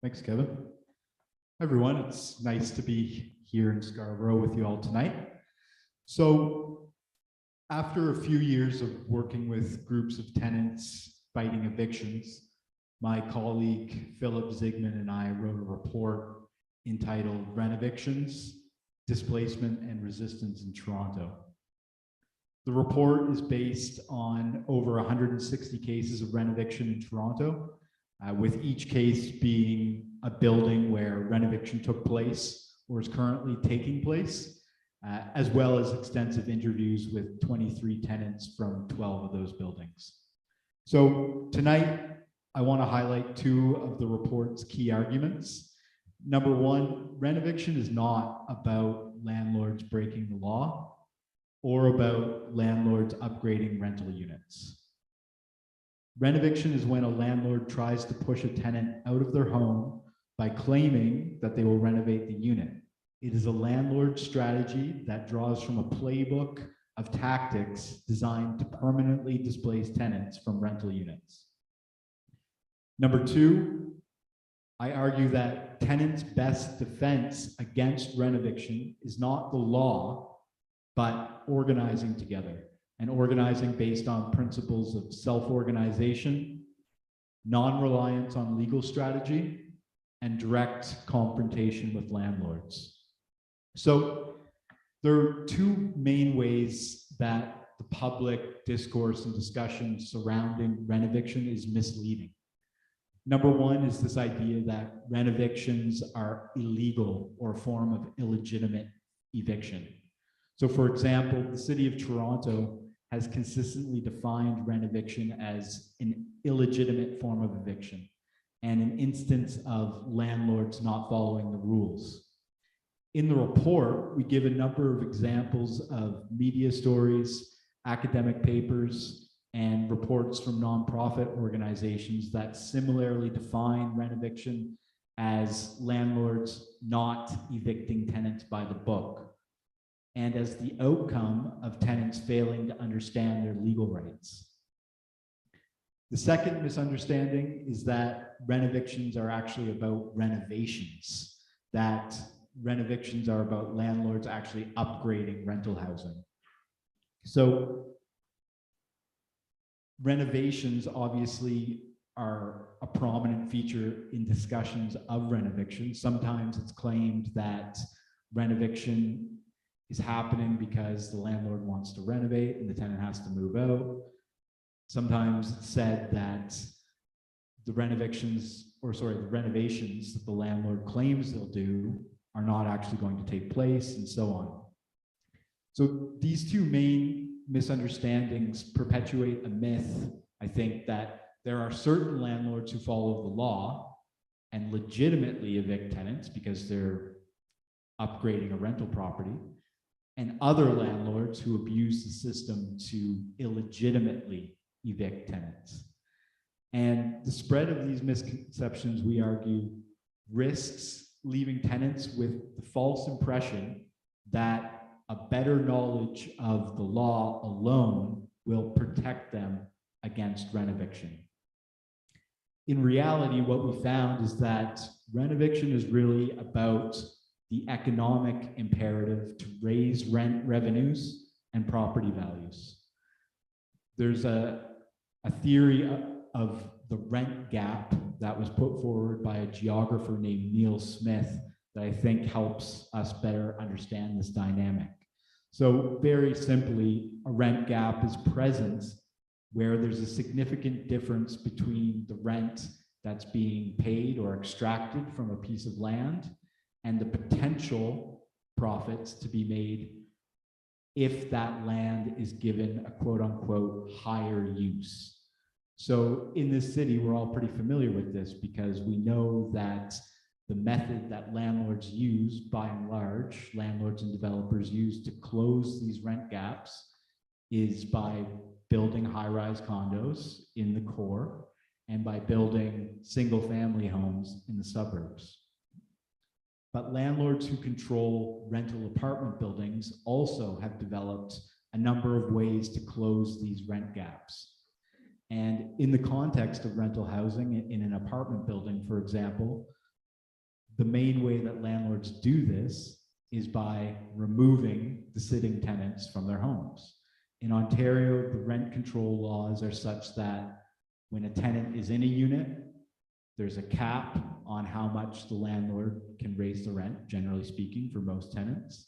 Thanks, Kevin. Hi, everyone. It's nice to be here in Scarborough with you all tonight. So after a few years of working with groups of tenants fighting evictions, my colleague Philip Zigman and I wrote a report entitled Rent Evictions, Displacement and Resistance in Toronto. The report is based on over 160 cases of rent eviction in Toronto, with each case being a building where rent eviction took place or is currently taking place, as well as extensive interviews with 23 tenants from 12 of those buildings. So tonight, I want to highlight two of the report's key arguments. Number one, rent eviction is not about landlords breaking the law or about landlords upgrading rental units. Rent eviction is when a landlord tries to push a tenant out of their home by claiming that they will renovate the unit. It is a landlord strategy that draws from a playbook of tactics designed to permanently displace tenants from rental units. Number two, I argue that tenants' best defense against rent eviction is not the law, but organizing together, and organizing based on principles of self-organization, non-reliance on legal strategy, and direct confrontation with landlords. So there are two main ways that the public discourse and discussion surrounding rent eviction is misleading. Number one is this idea that rent evictions are illegal or a form of illegitimate eviction. So for example, the city of Toronto has consistently defined rent eviction as an illegitimate form of eviction and an instance of landlords not following the rules. In the report, we give a number of examples of media stories, academic papers, and reports from nonprofit organizations that similarly define rent eviction as landlords not evicting tenants by the book, and as the outcome of tenants failing to understand their legal rights. The second misunderstanding is that rent evictions are actually about renovations, that rent evictions are about landlords actually upgrading rental housing. So renovations obviously are a prominent feature in discussions of rent eviction. Sometimes it's claimed that rent eviction is happening because the landlord wants to renovate and the tenant has to move out. Sometimes it's said that the renovations that the landlord claims they'll do are not actually going to take place, and so on. So these two main misunderstandings perpetuate a myth, I think, that there are certain landlords who follow the law and legitimately evict tenants because they're upgrading a rental property, and other landlords who abuse the system to illegitimately evict tenants. And the spread of these misconceptions, we argue, risks leaving tenants with the false impression that a better knowledge of the law alone will protect them against rent eviction. In reality, what we found is that rent eviction is really about the economic imperative to raise rent revenues and property values. There's a theory of the rent gap that was put forward by a geographer named Neil Smith that I think helps us better understand this dynamic. So very simply, a rent gap is present where there's a significant difference between the rent that's being paid or extracted from a piece of land and the potential profits to be made if that land is given a quote unquote higher use. So in this city, we're all pretty familiar with this because we know that the method that landlords use, by and large, landlords and developers use to close these rent gaps is by building high-rise condos in the core and by building single-family homes in the suburbs. But landlords who control rental apartment buildings also have developed a number of ways to close these rent gaps. And in the context of rental housing in an apartment building, for example, the main way that landlords do this is by removing the sitting tenants from their homes. In Ontario, the rent control laws are such that when a tenant is in a unit, there's a cap on how much the landlord can raise the rent, generally speaking, for most tenants.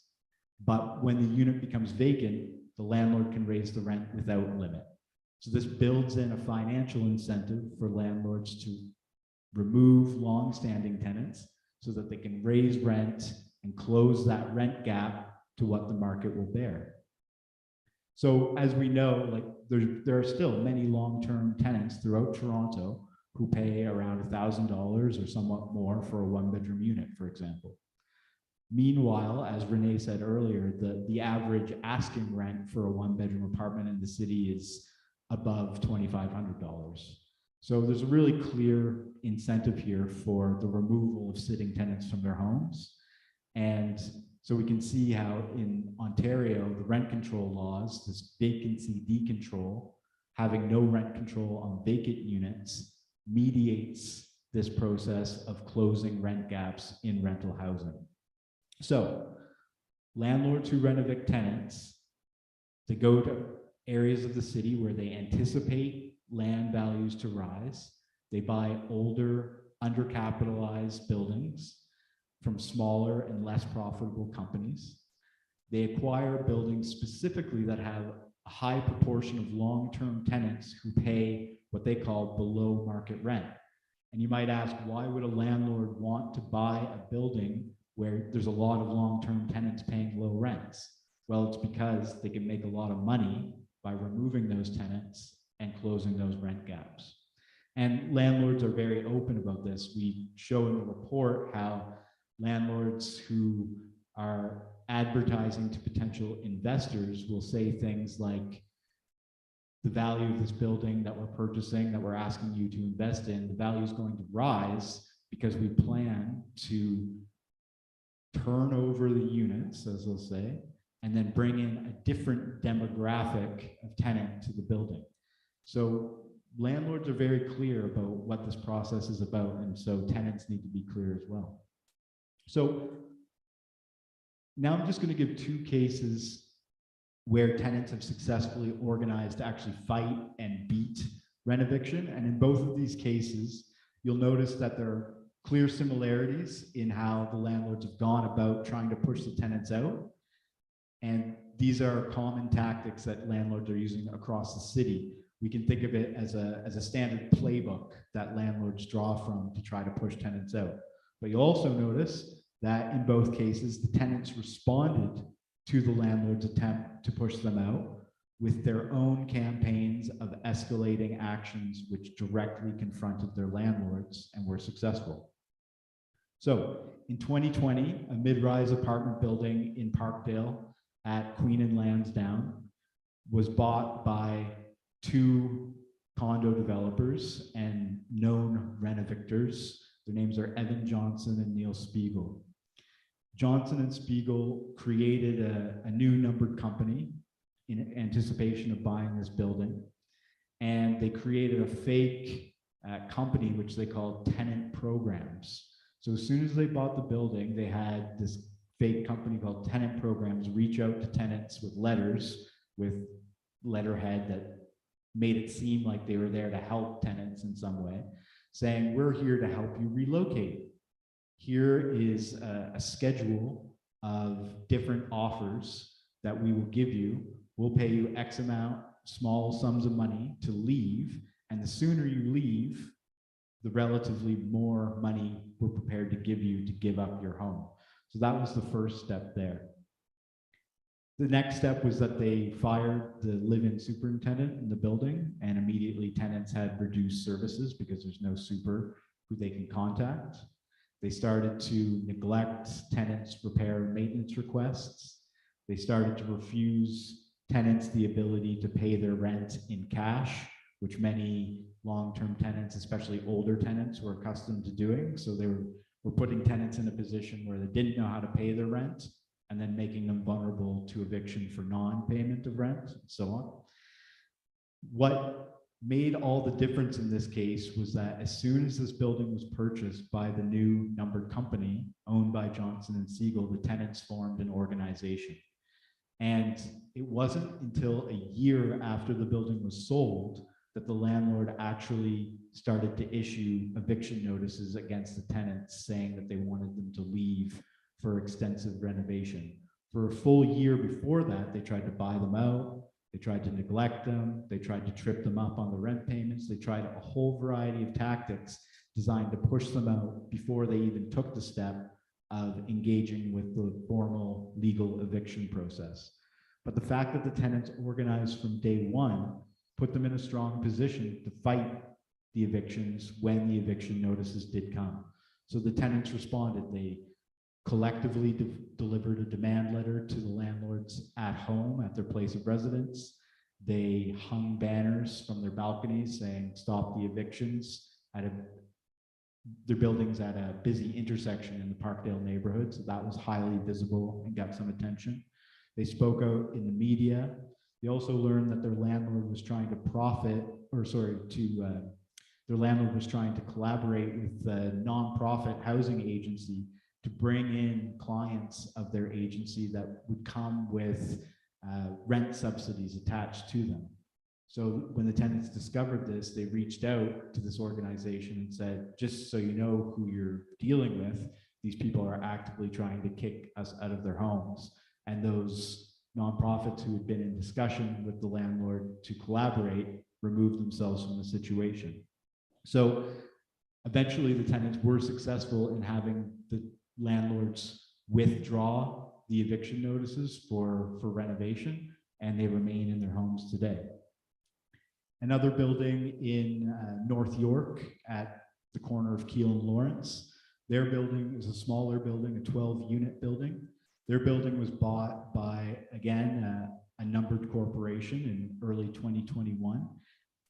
But when the unit becomes vacant, the landlord can raise the rent without limit. So this builds in a financial incentive for landlords to remove long-standing tenants so that they can raise rent and close that rent gap to what the market will bear. So as we know, like there are still many long-term tenants throughout Toronto who pay around $1,000 or somewhat more for a one-bedroom unit, for example. Meanwhile, as Renee said earlier, the average asking rent for a one-bedroom apartment in the city is above $2,500. So there's a really clear incentive here for the removal of sitting tenants from their homes. And so we can see how in Ontario, the rent control laws, this vacancy decontrol, having no rent control on vacant units, mediates this process of closing rent gaps in rental housing. So landlords who rent evict tenants, they go to areas of the city where they anticipate land values to rise. They buy older, undercapitalized buildings from smaller and less profitable companies. They acquire buildings specifically that have a high proportion of long-term tenants who pay what they call below market rent. And you might ask, why would a landlord want to buy a building where there's a lot of long-term tenants paying low rents? Well, it's because they can make a lot of money by removing those tenants and closing those rent gaps. And landlords are very open about this. We show in the report how landlords who are advertising to potential investors will say things like, the value of this building that we're purchasing, that we're asking you to invest in, the value is going to rise because we plan to turn over the units, as they'll say, and then bring in a different demographic of tenant to the building. So landlords are very clear about what this process is about, and so tenants need to be clear as well. So now I'm just going to give two cases where tenants have successfully organized to actually fight and beat rent eviction. And in both of these cases, you'll notice that there are clear similarities in how the landlords have gone about trying to push the tenants out. And these are common tactics that landlords are using across the city. We can think of it as a standard playbook that landlords draw from to try to push tenants out. But you'll also notice that in both cases, the tenants responded to the landlord's attempt to push them out with their own campaigns of escalating actions which directly confronted their landlords and were successful. So in 2020, a mid-rise apartment building in Parkdale at Queen and Lansdowne was bought by two condo developers and known rent-evictors. Their names are Evan Johnson and Neil Spiegel. Johnson and Spiegel created a new numbered company in anticipation of buying this building. And they created a fake company, which they called Tenant Programs. So as soon as they bought the building, they had this fake company called Tenant Programs reach out to tenants with letters with letterhead that made it seem like they were there to help tenants in some way, saying, we're here to help you relocate. Here is a schedule of different offers that we will give you. We'll pay you X amount, small sums of money to leave. And the sooner you leave, the relatively more money we're prepared to give you to give up your home. So that was the first step there. The next step was that they fired the live-in superintendent in the building, and immediately tenants had reduced services because there's no super who they can contact. They started to neglect tenants' repair and maintenance requests. They started to refuse tenants the ability to pay their rent in cash, which many long-term tenants, especially older tenants, were accustomed to doing. So they were putting tenants in a position where they didn't know how to pay their rent, and then making them vulnerable to eviction for non-payment of rent, and so on. What made all the difference in this case was that as soon as this building was purchased by the new numbered company owned by Johnson and Siegel, the tenants formed an organization. And it wasn't until a year after the building was sold that the landlord actually started to issue eviction notices against the tenants, saying that they wanted them to leave for extensive renovation. For a full year before that, they tried to buy them out, they tried to neglect them, they tried to trip them up on the rent payments, they tried a whole variety of tactics designed to push them out before they even took the step of engaging with the formal legal eviction process. But the fact that the tenants organized from day one put them in a strong position to fight the evictions when the eviction notices did come. So the tenants responded. They collectively delivered a demand letter to the landlords at home, at their place of residence. They hung banners from their balconies saying, stop the evictions at their buildings at a busy intersection in the Parkdale neighborhood. So that was highly visible and got some attention. They spoke out in the media. They also learned that their landlord was trying to their landlord was trying to collaborate with the nonprofit housing agency to bring in clients of their agency that would come with rent subsidies attached to them. So when the tenants discovered this, they reached out to this organization and said, just so you know who you're dealing with, these people are actively trying to kick us out of their homes. And those nonprofits who had been in discussion with the landlord to collaborate removed themselves from the situation. So eventually the tenants were successful in having the landlords withdraw the eviction notices for renovation, and they remain in their homes today. Another building in North York at the corner of Keele and Lawrence, their building is a smaller building, a 12-unit building. Their building was bought by, again, a numbered corporation in early 2021.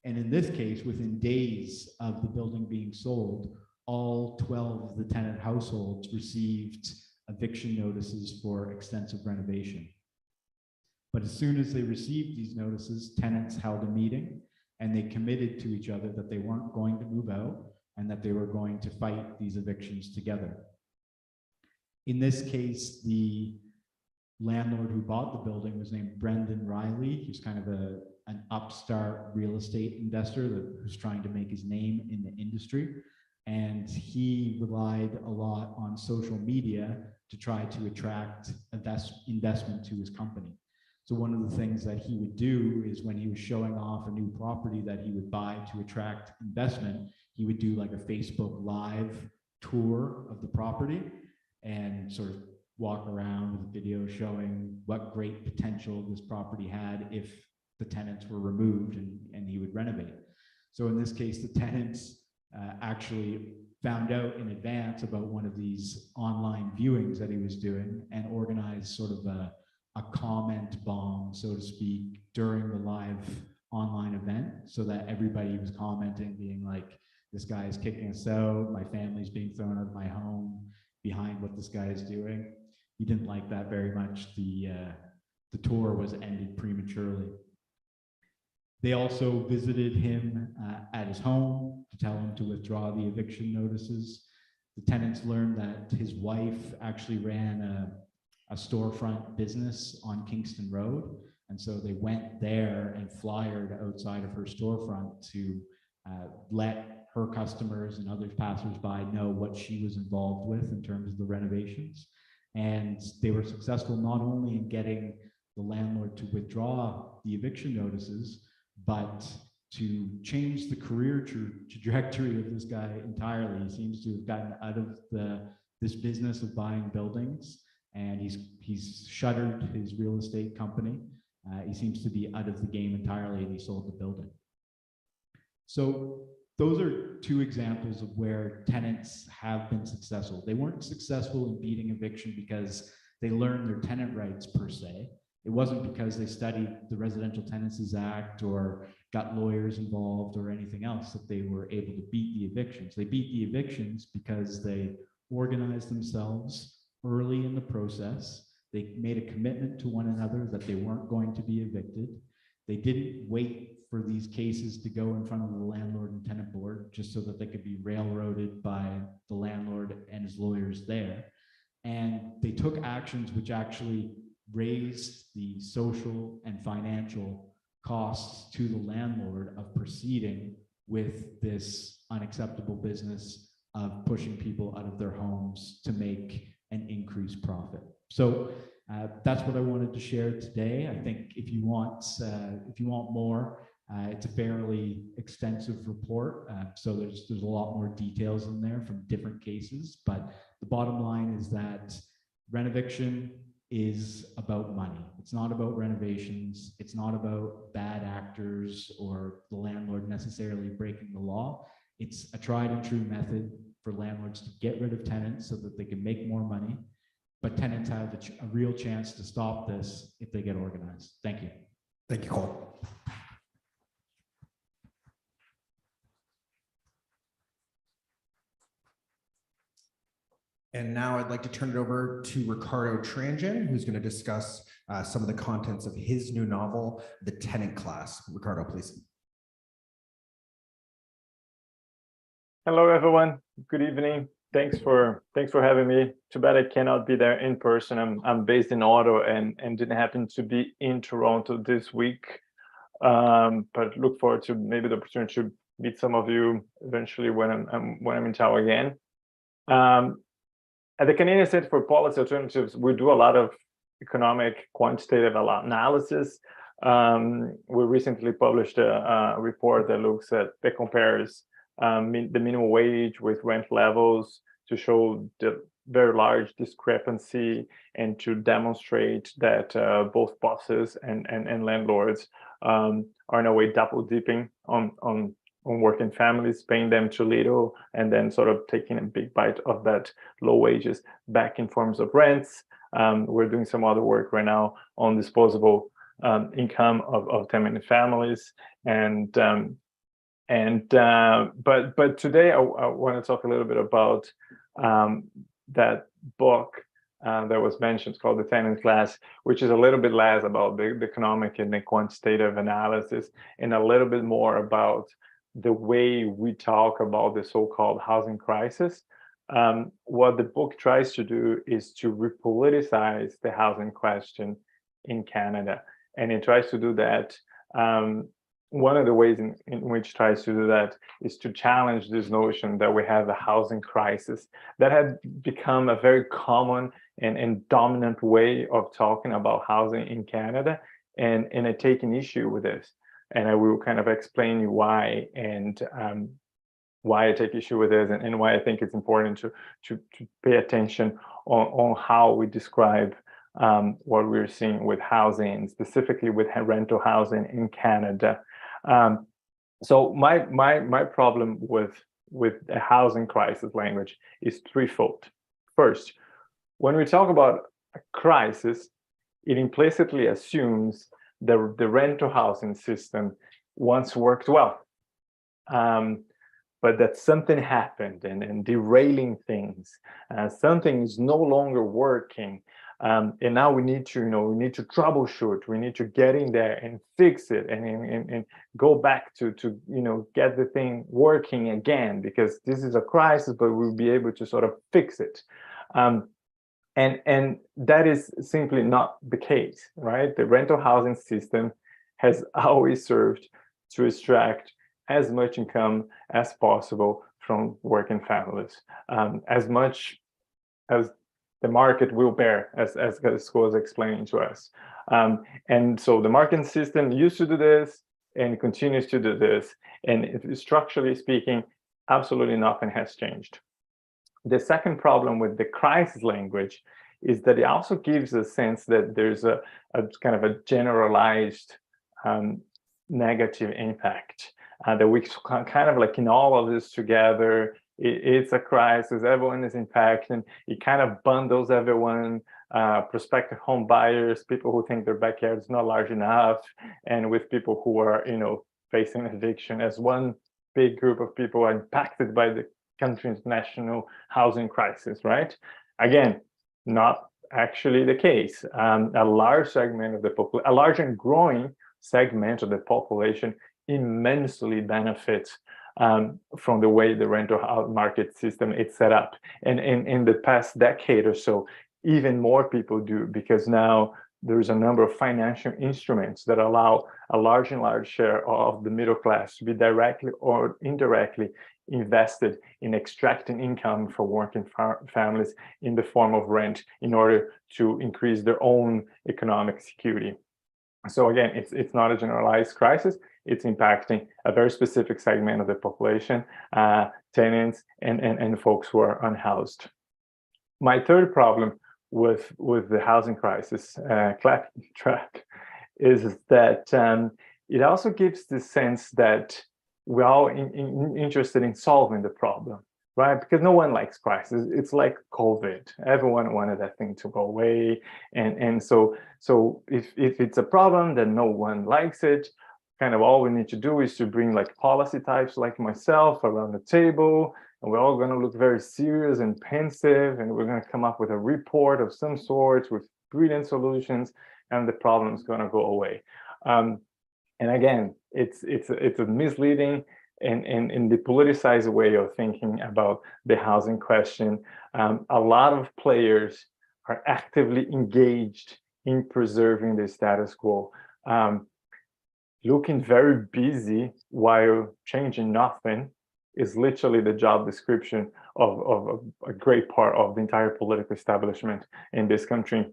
And in this case, within days of the building being sold, all 12 of the tenant households received eviction notices for extensive renovation. But as soon as they received these notices, tenants held a meeting and they committed to each other that they weren't going to move out and that they were going to fight these evictions together. In this case, the landlord who bought the building was named Brendan Riley. He was kind of a an upstart real estate investor who's trying to make his name in the industry. And he relied a lot on social media to try to attract investment to his company. So one of the things that he would do is when he was showing off a new property that he would buy to attract investment, he would do like a Facebook Live tour of the property and sort of walk around with a video showing what great potential this property had if the tenants were removed, and he would renovate. So in this case, the tenants actually found out in advance about one of these online viewings that he was doing and organized sort of a comment bomb, so to speak, during the live online event, so that everybody was commenting, being like, this guy is kicking us out, my family's being thrown out of my home behind what this guy is doing. He didn't like that very much. The tour was ended prematurely. They also visited him at his home to tell him to withdraw the eviction notices. The tenants learned that his wife actually ran a storefront business on Kingston Road. And so they went there and flyered outside of her storefront to let her customers and other passersby know what she was involved with in terms of the renovations. And they were successful not only in getting the landlord to withdraw the eviction notices, but to change the career trajectory of this guy entirely. He seems to have gotten out of this business of buying buildings, and he's shuttered his real estate company. He seems to be out of the game entirely, and he sold the building. So those are two examples of where tenants have been successful. They weren't successful in beating eviction because they learned their tenant rights per se. It wasn't because they studied the Residential Tenancies Act or got lawyers involved or anything else that they were able to beat the evictions. They beat the evictions because they organized themselves early in the process. They made a commitment to one another that they weren't going to be evicted. They didn't wait for these cases to go in front of the landlord and tenant board just so that they could be railroaded by the landlord and his lawyers there. And they took actions which actually raised the social and financial costs to the landlord of proceeding with this unacceptable business of pushing people out of their homes to make an increased profit. So that's what I wanted to share today. I think if you want more, it's a fairly extensive report. So there's a lot more details in there from different cases, but the bottom line is that renoviction is about money. It's not about renovations. It's not about bad actors or the landlord necessarily breaking the law. It's a tried and true method for landlords to get rid of tenants so that they can make more money. But tenants have a real chance to stop this if they get organized. Thank you. Thank you, Cole. And now I'd like to turn it over to Ricardo Tranjan, who's going to discuss some of the contents of his new novel, The Tenant Class. Ricardo, please. Hello, everyone. Good evening. Thanks for having me. Too bad I cannot be there in person. I'm based in Ottawa and didn't happen to be in Toronto this week. But look forward to maybe the opportunity to meet some of you eventually when I'm in town again. At the Canadian Center for Policy Alternatives, we do a lot of economic quantitative analysis. We recently published a report that compares the minimum wage with rent levels to show the very large discrepancy and to demonstrate that both bosses and landlords are in a way double dipping on working families, paying them too little, and then sort of taking a big bite of that low wages back in forms of rents. We're doing some other work right now on disposable income of tenant families, but today I want to talk a little bit about that book that was mentioned. It's called The Tenant Class, which is a little bit less about the economic and the quantitative analysis, and a little bit more about the way we talk about the so-called housing crisis. What the book tries to do is to repoliticize the housing question in Canada. And it tries to do that One of the ways in which tries to do that is to challenge this notion that we have a housing crisis that had become a very common and dominant way of talking about housing in Canada, and I take an issue with this, and I will kind of explain you why, and why I take issue with this, and why I think it's important to pay attention on how we describe what we're seeing with housing, specifically with rental housing in Canada. So my problem with a housing crisis language is threefold. First, when we talk about a crisis, it implicitly assumes that the rental housing system once worked well, but that something happened and derailing things, something is no longer working. And now we need to, we need to troubleshoot. We need to get in there and fix it, and go back to get the thing working again, because this is a crisis, but we'll be able to sort of fix it. And that is simply not the case, right? The rental housing system has always served to extract as much income as possible from working families, as much as the market will bear, as School is explaining to us. And so the market system used to do this and continues to do this. And structurally speaking, absolutely nothing has changed. The second problem with the crisis language is that it also gives a sense that there's a kind of a generalized negative impact, that we kind of like in all of this together, it's a crisis, everyone is impacted, and it kind of bundles everyone, prospective home buyers, people who think their backyard is not large enough, and with people who are, facing eviction as one big group of people are impacted by the country's national housing crisis, right? Again, not actually the case. A large segment of the population, a large and growing segment of the population immensely benefits from the way the rental market system is set up. And in the past decade or so, even more people do, because now there's a number of financial instruments that allow a large share of the middle class to be directly or indirectly invested in extracting income from working families in the form of rent in order to increase their own economic security. So again, it's not a generalized crisis. It's impacting a very specific segment of the population, tenants and folks who are unhoused. My third problem with the housing crisis track is that it also gives the sense that we're all interested in solving the problem, right? Because no one likes crisis. It's like COVID. Everyone wanted that thing to go away. And so if it's a problem, then no one likes it. Kind of all we need to do is to bring like policy types like myself around the table, and we're all going to look very serious and pensive, and we're going to come up with a report of some sort with brilliant solutions, and the problem is going to go away. And again, it's a misleading and the politicized way of thinking about the housing question. A lot of players are actively engaged in preserving the status quo, looking very busy while changing nothing is literally the job description of a great part of the entire political establishment in this country.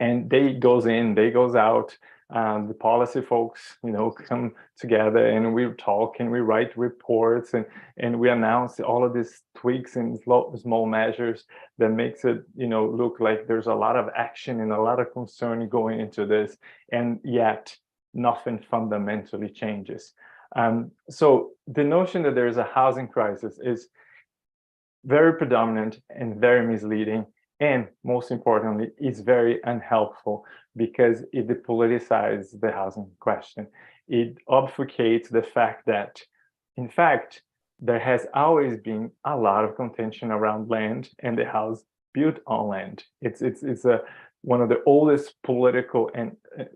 And day goes in, day goes out. The policy folks, come together and we talk and we write reports and we announce all of these tweaks and small measures that makes it, look like there's a lot of action and a lot of concern going into this, and yet nothing fundamentally changes. So the notion that there is a housing crisis is very predominant and very misleading. And most importantly, it's very unhelpful because it depoliticizes the housing question. It obfuscates the fact that, in fact, there has always been a lot of contention around land and the house built on land. It's one of the oldest political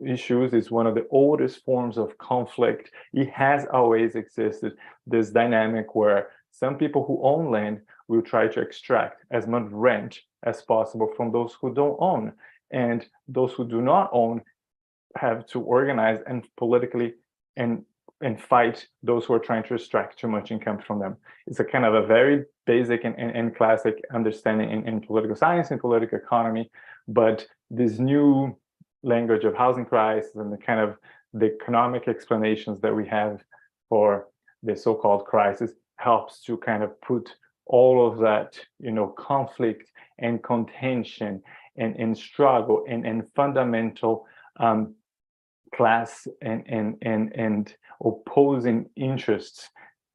issues. It's one of the oldest forms of conflict. It has always existed, this dynamic where some people who own land will try to extract as much rent as possible from those who don't own. And those who do not own have to organize and politically and fight those who are trying to extract too much income from them. It's a kind of a very basic and classic understanding in political science and political economy, but this new language of housing crisis and the kind of the economic explanations that we have for the so-called crisis helps to kind of put all of that, conflict and contention and struggle and fundamental class and opposing interests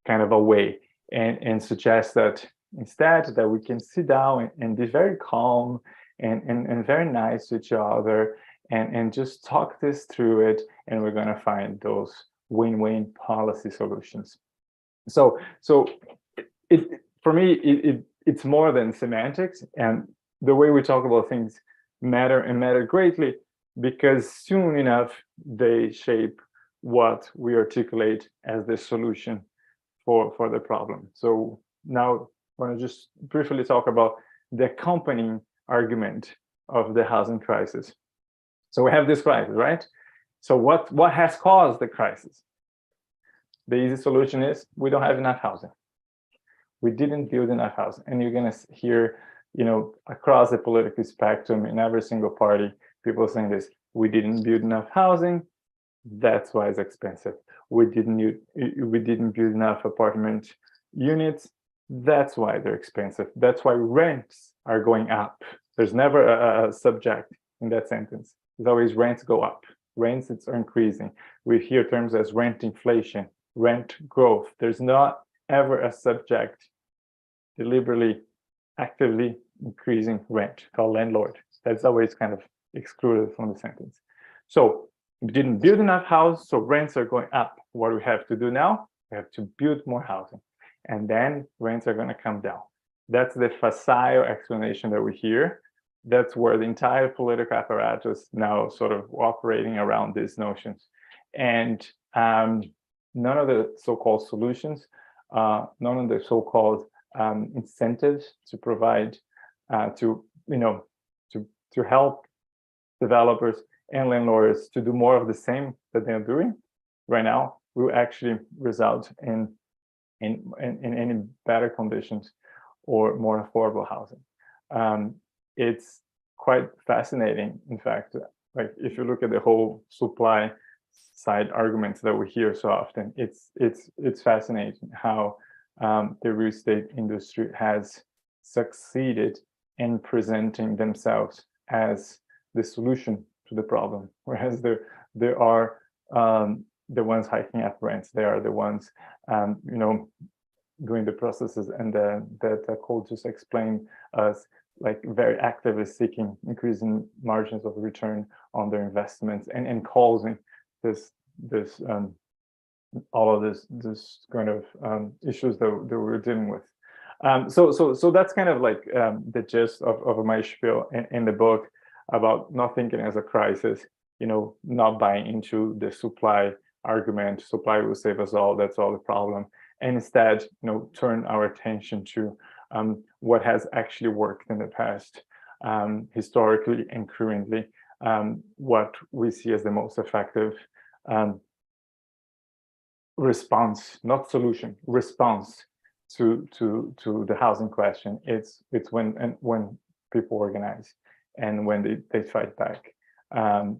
kind of away and suggest that instead that we can sit down and be very calm and very nice to each other and just talk this through it, and we're going to find those win-win policy solutions. So it for me it's more than semantics, and the way we talk about things matter greatly, because soon enough they shape what we articulate as the solution for the problem. So now I want to just briefly talk about the accompanying argument of the housing crisis. So we have this crisis, right? So what has caused the crisis? The easy solution is we don't have enough housing. We didn't build enough housing. And you're going to hear, across the political spectrum in every single party, people saying this: we didn't build enough housing, that's why it's expensive. We didn't build enough apartment units, that's why they're expensive. That's why rents are going up. There's never a subject in that sentence. It's always rents go up. Rents are increasing. We hear terms as rent inflation, rent growth. There's not ever a subject deliberately, actively increasing rent called landlord. That's always kind of excluded from the sentence. So we didn't build enough houses, so rents are going up. What do we have to do now? We have to build more housing, and then rents are going to come down. That's the facile explanation that we hear. That's where the entire political apparatus now sort of operating around these notions. And none of the so-called solutions, none of the so-called incentives to provide, to help developers and landlords to do more of the same that they're doing right now will actually result in any better conditions or more affordable housing. It's quite fascinating, in fact, like if you look at the whole supply side arguments that we hear so often, it's fascinating how the real estate industry has succeeded in presenting themselves as the solution to the problem, whereas they are the ones hiking up rents. They are the ones, doing the processes and that Cole just explained us, like very actively seeking increasing margins of return on their investments and causing this all of this kind of issues that we're dealing with. So that's kind of like the gist of my spiel in the book about not thinking as a crisis, not buying into the supply argument. Supply will save us all. That's all the problem. And instead, turn our attention to what has actually worked in the past, historically and currently, what we see as the most effective response, not solution, response to the housing question. It's when people organize and when they fight back. So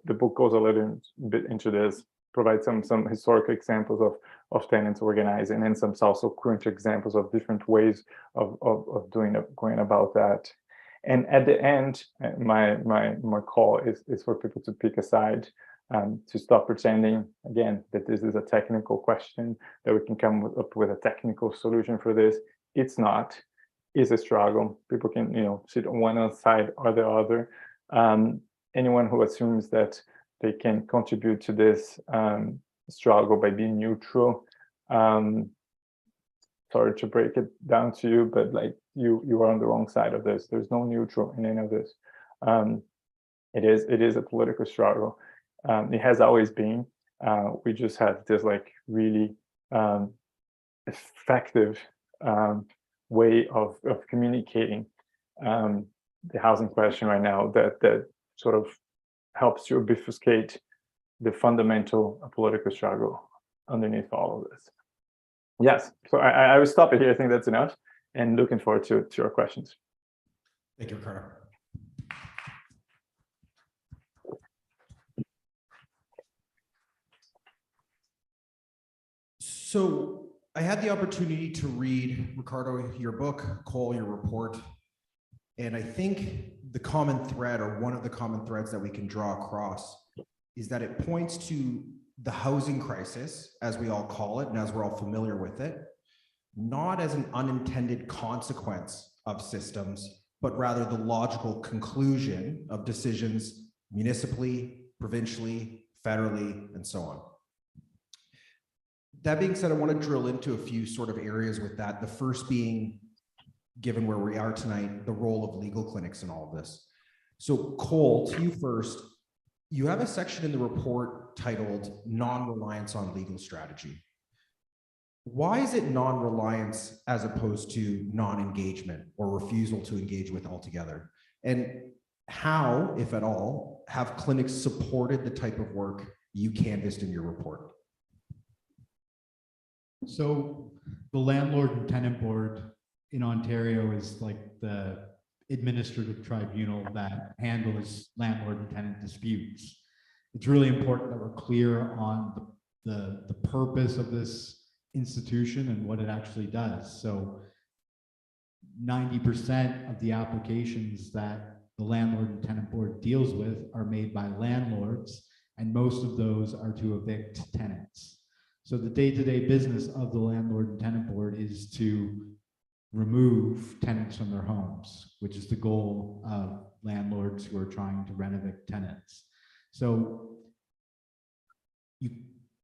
the book goes a little bit into this, provides some historical examples of tenants organizing, and some also current examples of different ways of going about that. And at the end, my call is for people to pick a side, to stop pretending again that this is a technical question, that we can come up with a technical solution for this. It's not. It's a struggle. People can sit on one side or the other. Anyone who assumes that they can contribute to this struggle by being neutral, sorry to break it down to you, but like you are on the wrong side of this. There's no neutral in any of this. It is a political struggle. It has always been. We just have this like really effective way of communicating the housing question right now that sort of helps to obfuscate the fundamental political struggle underneath all of this. Yes, so I will stop it here. I think that's enough, and looking forward to your questions. Thank you, Ricardo. So I had the opportunity to read, Ricardo, your book, Cole, your report, and I think the common thread, or one of the common threads that we can draw across, is that it points to the housing crisis, as we all call it, and as we're all familiar with it, not as an unintended consequence of systems, but rather the logical conclusion of decisions municipally, provincially, federally, and so on. That being said, I want to drill into a few sort of areas with that. The first being, given where we are tonight, the role of legal clinics in all of this. So Cole, to you first, you have a section in the report titled Non-Reliance on Legal Strategy. Why is it non-reliance as opposed to non-engagement or refusal to engage with altogether? And how, if at all, have clinics supported the type of work you canvassed in your report? So the Landlord and Tenant Board in Ontario is like the administrative tribunal that handles landlord and tenant disputes. It's really important that we're clear on the purpose of this institution and what it actually does. So 90% of the applications that the Landlord and Tenant Board deals with are made by landlords, and most of those are to evict tenants. So the day-to-day business of the Landlord and Tenant Board is to remove tenants from their homes, which is the goal of landlords who are trying to renovate tenants. So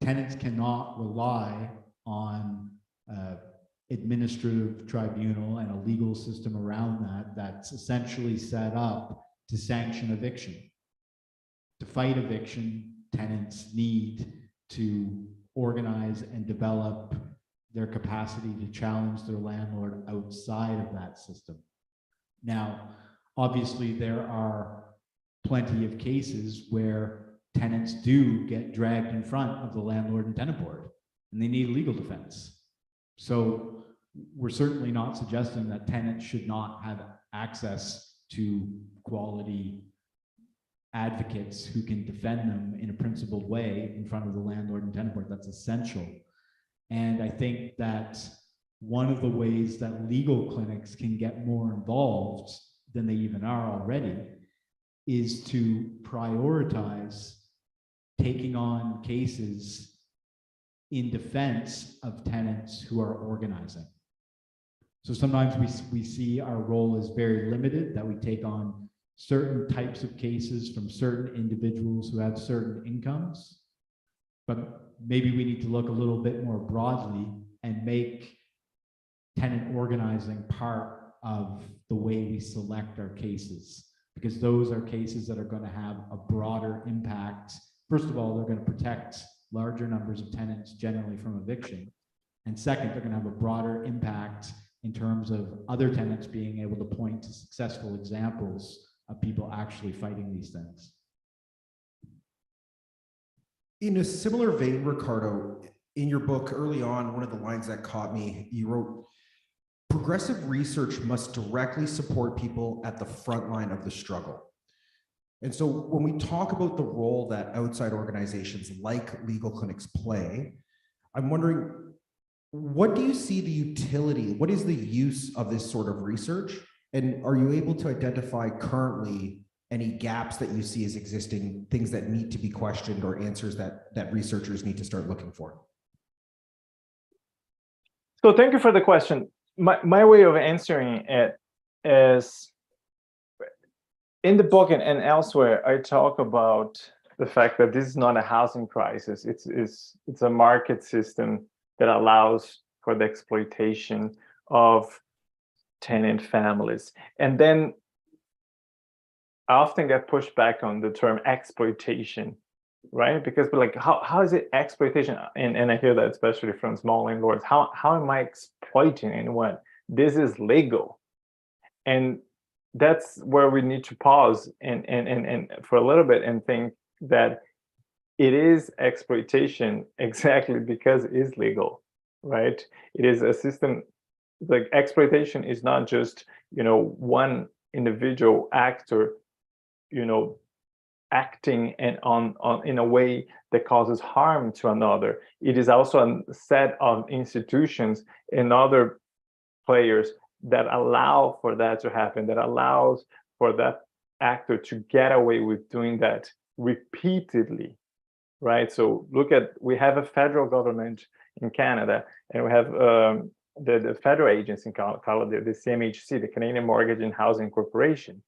tenants cannot rely on administrative tribunal and a legal system around that that's essentially set up to sanction eviction. To fight eviction, tenants need to organize and develop their capacity to challenge their landlord outside of that system. Now, obviously, there are plenty of cases where tenants do get dragged in front of the Landlord and Tenant Board, and they need legal defense. So we're certainly not suggesting that tenants should not have access to quality advocates who can defend them in a principled way in front of the Landlord and Tenant Board. That's essential. And I think that one of the ways that legal clinics can get more involved than they even are already is to prioritize taking on cases in defense of tenants who are organizing. So sometimes we see our role as very limited, that we take on certain types of cases from certain individuals who have certain incomes, but maybe we need to look a little bit more broadly and make tenant organizing part of the way we select our cases, because those are cases that are going to have a broader impact. First of all, they're going to protect larger numbers of tenants generally from eviction. And second, they're going to have a broader impact in terms of other tenants being able to point to successful examples of people actually fighting these things. In a similar vein, Ricardo, in your book early on, one of the lines that caught me, you wrote, progressive research must directly support people at the front line of the struggle. And so when we talk about the role that outside organizations like legal clinics play, I'm wondering, what do you see the utility? What is the use of this sort of research? And are you able to identify currently any gaps that you see as existing, things that need to be questioned or answers that researchers need to start looking for? So thank you for the question. My way of answering it is, in the book and elsewhere, I talk about the fact that this is not a housing crisis. It's a market system that allows for the exploitation of tenant families. And then I often get pushed back on the term exploitation, right? Because we're like, how is it exploitation? And I hear that especially from small landlords. How am I exploiting anyone? This is legal. And that's where we need to pause and for a little bit and think that it is exploitation exactly because it's legal, right? It is a system. Like exploitation is not just, one individual actor, acting and on in a way that causes harm to another. It is also a set of institutions and other players that allow for that to happen, that allows for that actor to get away with doing that repeatedly, right? So we have a federal government in Canada, and we have the federal agency in Canada, the CMHC, the Canadian Mortgage and Housing Corporation,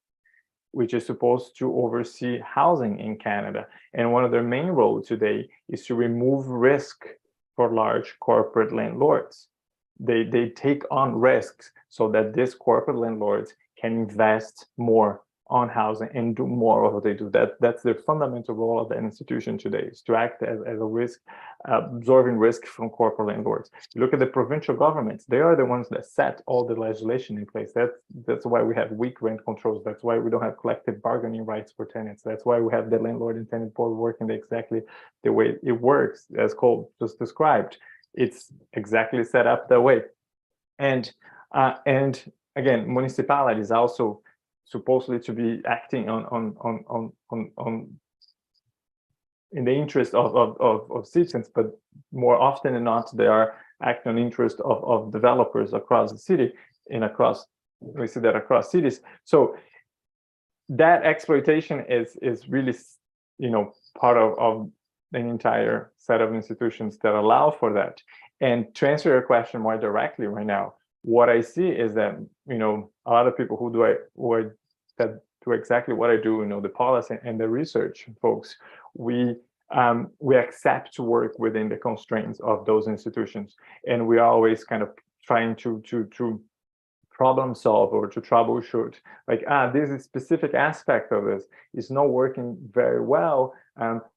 which is supposed to oversee housing in Canada. And one of their main roles today is to remove risk for large corporate landlords. They take on risks so that these corporate landlords can invest more on housing and do more of what they do. That's the fundamental role of the institution today, is to act as a risk, absorbing risk from corporate landlords. You look at the provincial governments, they are the ones that set all the legislation in place. That's why we have weak rent controls. That's why we don't have collective bargaining rights for tenants. That's why we have the landlord and tenant board working exactly the way it works, as Cole just described. It's exactly set up that way. And again, municipalities also supposedly to be acting on in the interest of citizens, but more often than not, they are acting on the interest of developers across the city and we see that across cities. So that exploitation is really, part of an entire set of institutions that allow for that. And to answer your question more directly right now, what I see is that, a lot of people who do exactly what I do, the policy and the research folks, we accept to work within the constraints of those institutions. And we're always kind of trying to problem solve or to troubleshoot, like, this specific aspect of this is not working very well.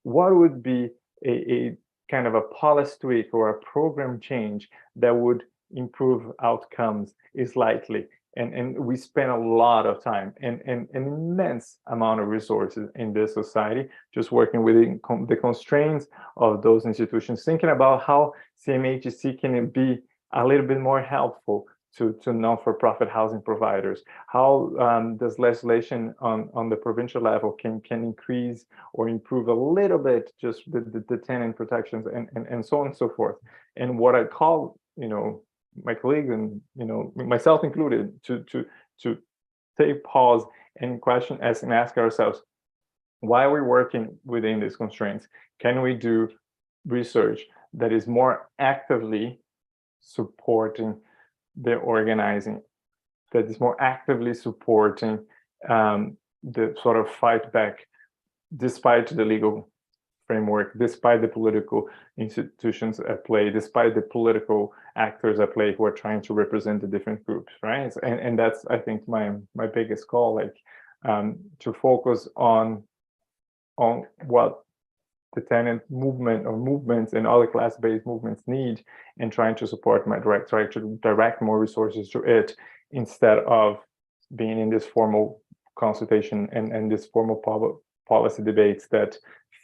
What would be a kind of a policy tweak or a program change that would improve outcomes is likely? And we spend a lot of time and an immense amount of resources in this society just working within the constraints of those institutions, thinking about how CMHC can be a little bit more helpful to non-for-profit housing providers, how this legislation on the provincial level can increase or improve a little bit just the tenant protections and so on and so forth. And what I call, my colleagues and myself included, to take pause and ask ourselves, why are we working within these constraints? Can we do research that is more actively supporting the organizing, that is more actively supporting the sort of fight back, despite the legal framework, despite the political institutions at play, despite the political actors at play who are trying to represent the different groups, right? And that's, I think, my biggest call, like, to focus on what the tenant movement or movements and other class-based movements need, and trying to support try to direct more resources to it, instead of being in this formal consultation and this formal policy debates that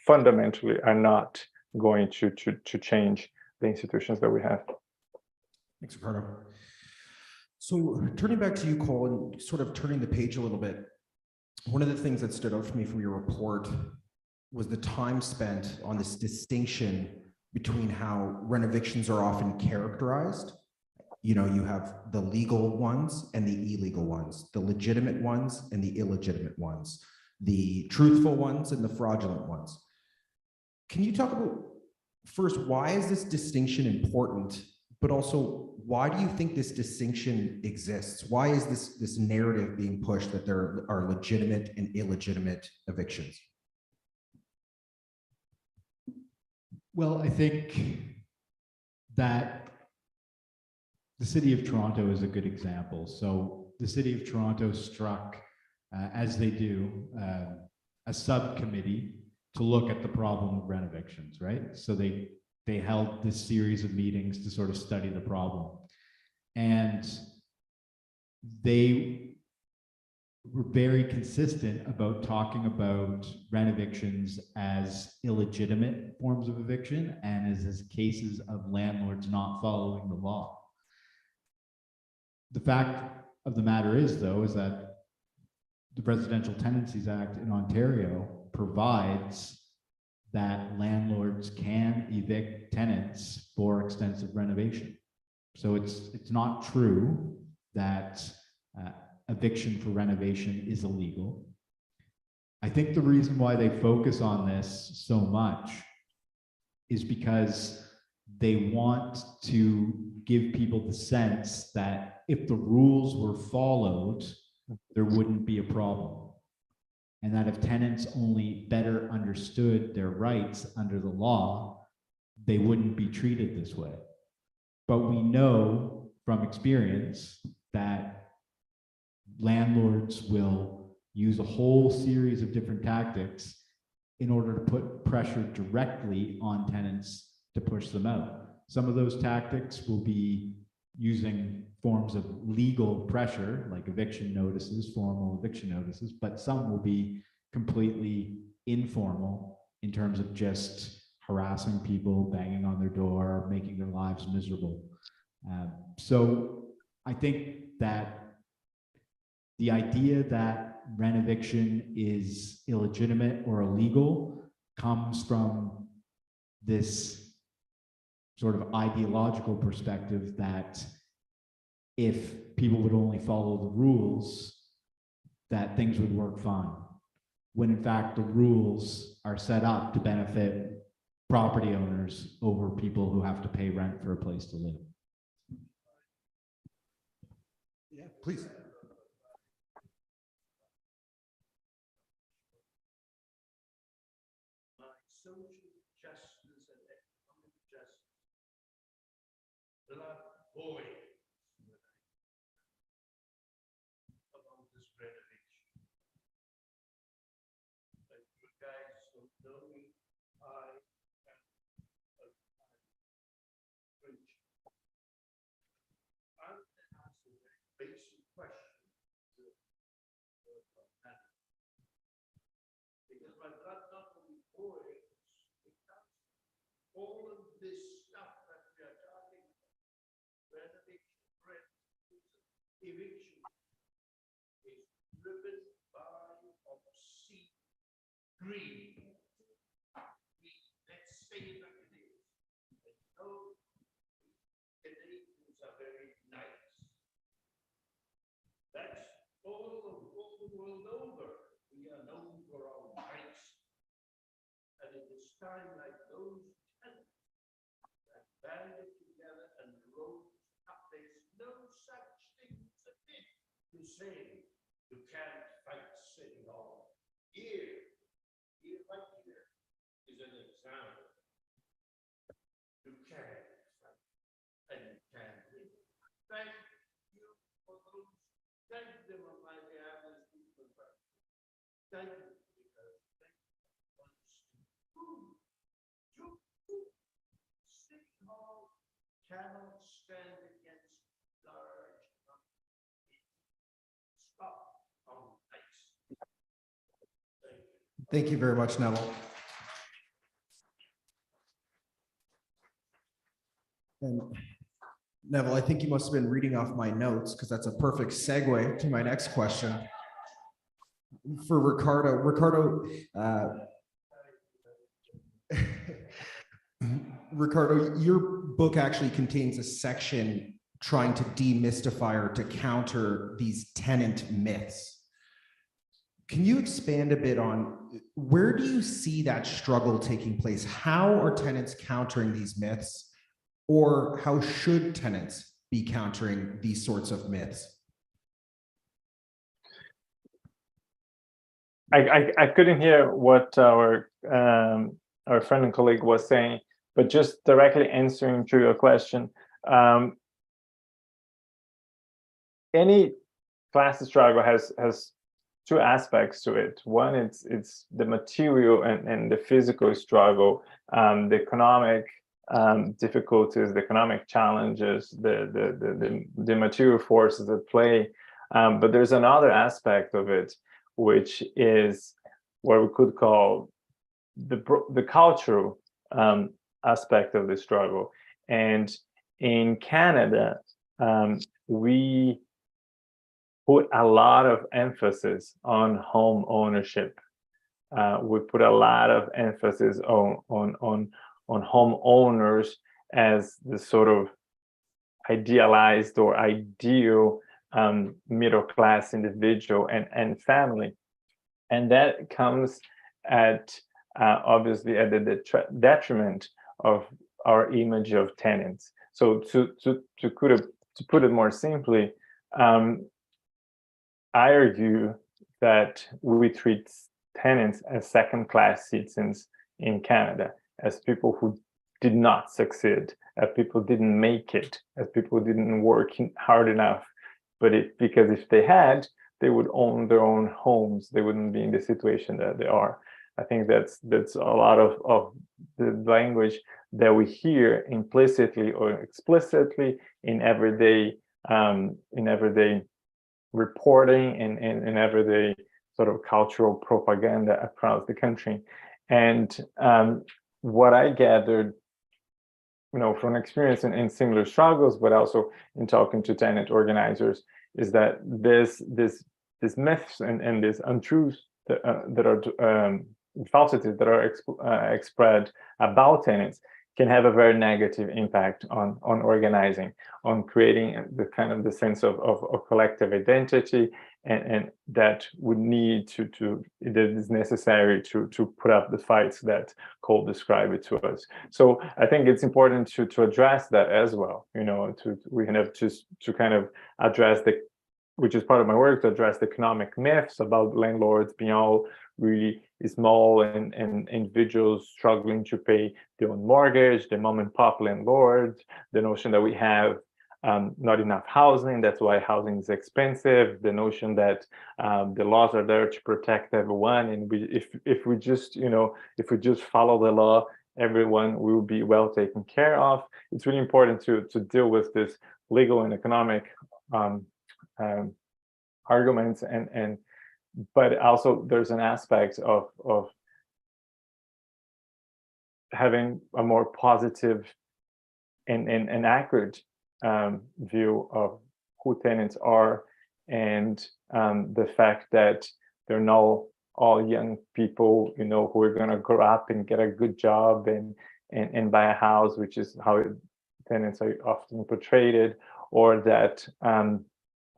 fundamentally are not going to change the institutions that we have. Thanks, Ricardo. So turning back to you, Cole, and sort of turning the page a little bit, one of the things that stood out for me from your report was the time spent on this distinction between how renovictions are often characterized. You have the legal ones and the illegal ones, the legitimate ones and the illegitimate ones, the truthful ones and the fraudulent ones. Can you talk about, first, why is this distinction important, but also why do you think this distinction exists? Why is this narrative being pushed that there are legitimate and illegitimate evictions? Well, I think that the city of Toronto is a good example. So the city of Toronto struck, as they do, a subcommittee to look at the problem of renovictions, right? So they held this series of meetings to sort of study the problem. And they we're very consistent about talking about rent evictions as illegitimate forms of eviction and as cases of landlords not following the law. The fact of the matter is, though, is that the Residential Tenancies Act in Ontario provides that landlords can evict tenants for extensive renovation. So it's not true that eviction for renovation is illegal. I think the reason why they focus on this so much is because they want to give people the sense that if the rules were followed, there wouldn't be a problem. And that if tenants only better understood their rights under the law, they wouldn't be treated this way. But we know from experience that landlords will use a whole series of different tactics in order to put pressure directly on tenants to push them out. Some of those tactics will be using forms of legal pressure, like eviction notices, formal eviction notices, but some will be completely informal in terms of just harassing people, banging on their door, making their lives miserable. So I think that the idea that rent eviction is illegitimate or illegal comes from this sort of ideological perspective that if people would only follow the rules, that things would work fine. When in fact, the rules are set up to benefit property owners over people who have to pay rent for a place to live. Yeah, please. Social justice and economic justice will not void about this renovation. But you guys don't know me, I am a preacher. I'm going to ask a very basic question because my God not only void, all of this stuff that we are talking about, renovation, rent, eviction, is driven by obscene greed. Let's say it like it is. And no, Canadians are very nice. That's all the world over. We are known for our rights. And it is time like those banded together and rose up. There's no such thing as a myth to say you can't fight City Hall. Here right here is an example. You can fight and you can win. Thank you for those. Thank them on my behalf as people. Thank you because they want to prove. Cannot stand against large stop on ice. Thank you very much, Neville. And Neville, I think you must have been reading off my notes because that's a perfect segue to my next question. For Ricardo. Ricardo, your book actually contains a section trying to demystify or to counter these tenant myths. Can you expand a bit on where do you see that struggle taking place? How are tenants countering these myths, or how should tenants be countering these sorts of myths? I couldn't hear what our friend and colleague was saying. But just directly answering to your question, any class struggle has two aspects to it. One, it's the material and the physical struggle, the economic difficulties, the economic challenges, the material forces at play. But there's another aspect of it, which is what we could call the cultural aspect of the struggle. And in Canada, we put a lot of emphasis on home ownership. We put a lot of emphasis on home owners as the sort of idealized or ideal middle class individual and family, and that comes at obviously at the detriment of our image of tenants. So to put it more simply, I argue that we treat tenants as second-class citizens in Canada, as people who did not succeed, as people didn't make it, as people didn't work hard enough. But because if they had, they would own their own homes. They wouldn't be in the situation that they are. I think that's a lot of the language that we hear implicitly or explicitly in everyday reporting and in everyday sort of cultural propaganda across the country. And what I gathered, from experience in similar struggles, but also in talking to tenant organizers, is that this myths and these untruths that are falsities that are spread about tenants can have a very negative impact on organizing, on creating the sense of collective identity, and that would need that is necessary to put up the fights that Cole described it to us. So I think it's important to address that as well. We have to kind of address which is part of my work, to address the economic myths about landlords being all really small and individuals struggling to pay their own mortgage, the mom and pop landlords, the notion that we have not enough housing, that's why housing is expensive, the notion that the laws are there to protect everyone, and if we just follow the law, everyone will be well taken care of. It's really important to deal with this legal and economic arguments, but also there's an aspect of having a more positive and accurate view of who tenants are, and the fact that they're not all young people, who are going to grow up and get a good job and buy a house, which is how tenants are often portrayed, or that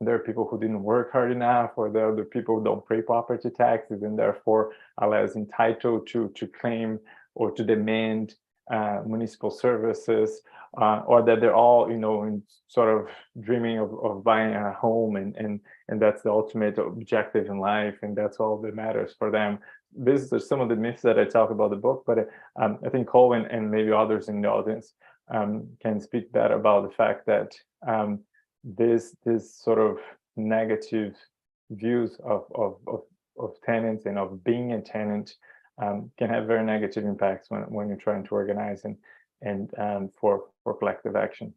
there are people who didn't work hard enough, or there are other people who don't pay property taxes and therefore are less entitled to claim or to demand municipal services, or that they're all, in sort of dreaming of buying a home, and that's the ultimate objective in life, and that's all that matters for them. These are some of the myths that I talk about in the book, but I think Cole and maybe others in the audience can speak better about the fact that this sort of negative views of tenants and of being a tenant can have very negative impacts when you're trying to organize and for collective action.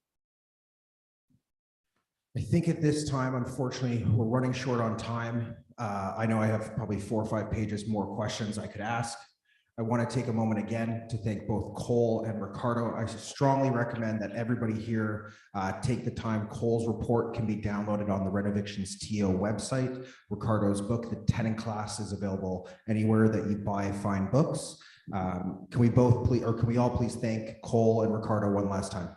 I think at this time, unfortunately, we're running short on time. I know I have probably 4 or 5 pages more questions I could ask. I want to take a moment again to thank both Cole and Ricardo. I strongly recommend that everybody here take the time. Cole's report can be downloaded on the Renovictions TO website. Ricardo's book, The Tenant Class, is available anywhere that you buy fine books. Can we all please thank Cole and Ricardo one last time?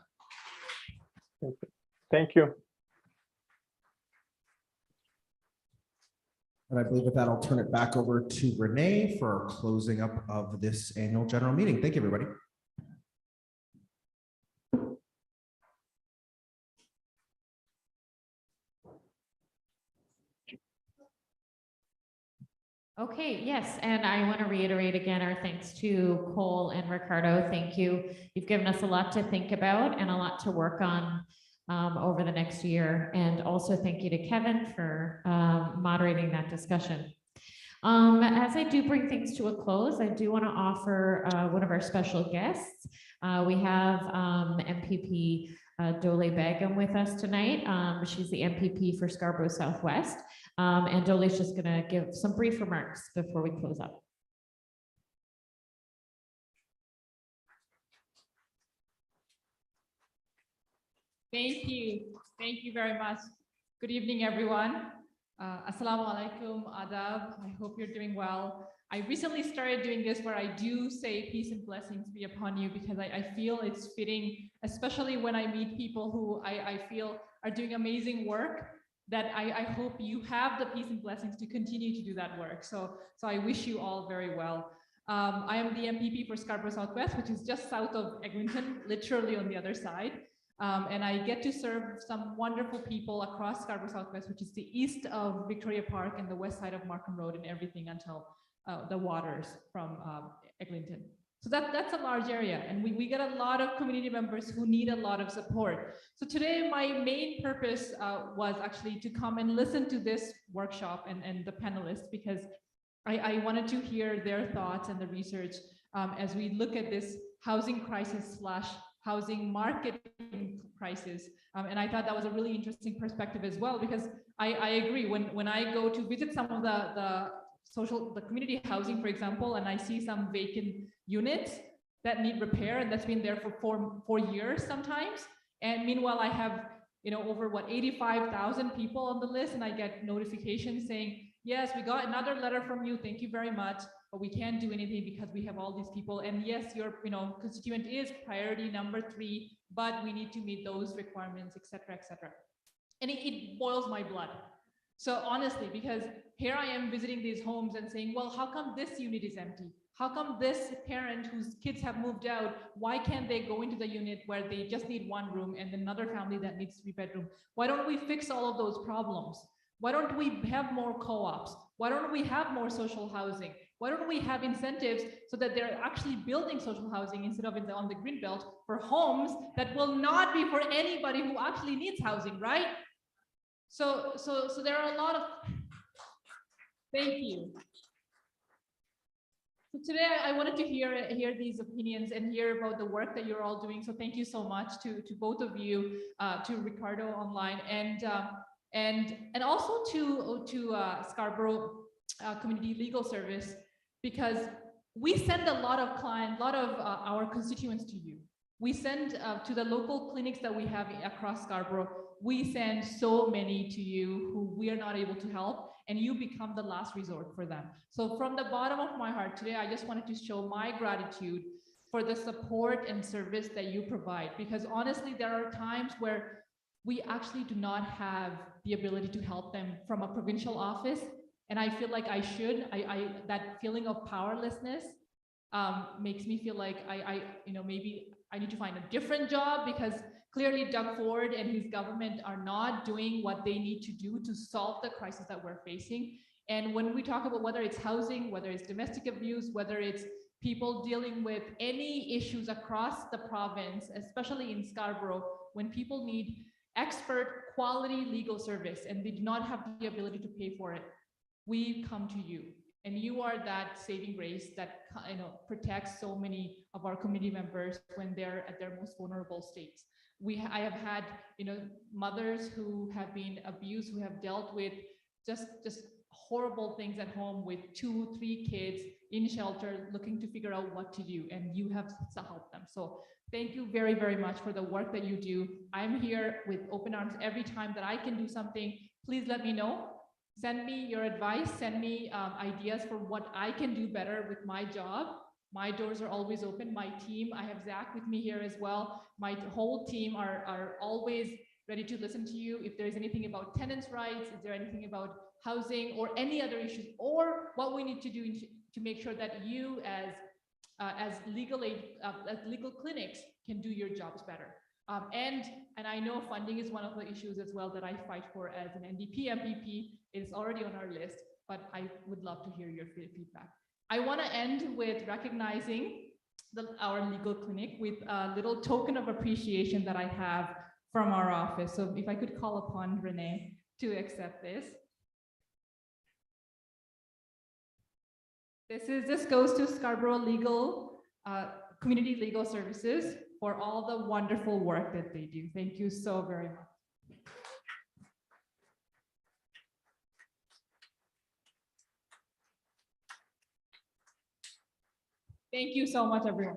Thank you. And I believe with that, I'll turn it back over to Renee for our closing up of this annual general meeting. Thank you, everybody. Okay, yes, and I want to reiterate again our thanks to Cole and Ricardo. Thank you. You've given us a lot to think about and a lot to work on over the next year. And also thank you to Kevin for moderating that discussion. As I do bring things to a close, I do want to offer one of our special guests. We have MPP Dole Begum with us tonight. She's the MPP for Scarborough Southwest. And Dole's just going to give some brief remarks before we close up. Thank you. Thank you very much. Good evening, everyone. Assalamu alaikum, adab. I hope you're doing well. I recently started doing this where I do say peace and blessings be upon you because I feel it's fitting, especially when I meet people who I feel are doing amazing work, that I hope you have the peace and blessings to continue to do that work. So I wish you all very well. I am the MPP for Scarborough Southwest, which is just south of Eglinton, literally on the other side. And I get to serve some wonderful people across Scarborough Southwest, which is the east of Victoria Park and the west side of Markham Road and everything until the waters from Eglinton. So that's a large area, and we get a lot of community members who need a lot of support. So today my main purpose was actually to come and listen to this workshop and the panelists, because I wanted to hear their thoughts and the research as we look at this housing crisis / housing market crisis. And I thought that was a really interesting perspective as well, because I agree, when I go to visit some of the community housing, for example, and I see some vacant units that need repair and that's been there for four years sometimes. And meanwhile, I have, over 85,000 people on the list, and I get notifications saying, yes, we got another letter from you. Thank you very much. But we can't do anything because we have all these people. And yes, your constituent is priority number 3, but we need to meet those requirements, et cetera, et cetera. And it boils my blood. So honestly, because here I am visiting these homes and saying, well, how come this unit is empty? How come this parent whose kids have moved out, why can't they go into the unit where they just need 1 room and another family that needs 3 bedrooms? Why don't we fix all of those problems? Why don't we have more co-ops? Why don't we have more social housing? Why don't we have incentives so that they're actually building social housing instead of on the green belt for homes that will not be for anybody who actually needs housing, right? So there are a lot of, thank you. So today I wanted to hear these opinions and hear about the work that you're all doing. So thank you so much to both of you, to Ricardo online, and also to Scarborough Community Legal Service, because we send a lot of our constituents to you. We send to the local clinics that we have across Scarborough. We send so many to you who we are not able to help, and you become the last resort for them. So from the bottom of my heart today, I just wanted to show my gratitude for the support and service that you provide, because honestly, there are times where we actually do not have the ability to help them from a provincial office. And I feel like I should. That feeling of powerlessness makes me feel like maybe I need to find a different job, because clearly Doug Ford and his government are not doing what they need to do to solve the crisis that we're facing. And when we talk about whether it's housing, whether it's domestic abuse, whether it's people dealing with any issues across the province, especially in Scarborough, when people need expert quality legal service and they do not have the ability to pay for it, we come to you. And you are that saving grace that protects so many of our community members when they're at their most vulnerable states. I have had mothers who have been abused, who have dealt with just horrible things at home with 2, 3 kids in shelter, looking to figure out what to do, and you have to help them. So thank you very, very much for the work that you do. I'm here with open arms every time that I can do something. Please let me know. Send me your advice, send me ideas for what I can do better with my job. My doors are always open. My team, I have Zach with me here as well. My whole team are always ready to listen to you. If there's anything about tenants' rights, is there anything about housing or any other issues, or what we need to do to make sure that you as legal clinics can do your jobs better. And I know funding is one of the issues as well that I fight for as an NDP MPP. It's already on our list, but I would love to hear your feedback. I want to end with recognizing our legal clinic with a little token of appreciation that I have from our office. So if I could call upon Renee to accept this. This goes to Scarborough Community Legal Services. for all the wonderful work that they do. Thank you so very much. Thank you so much, everyone.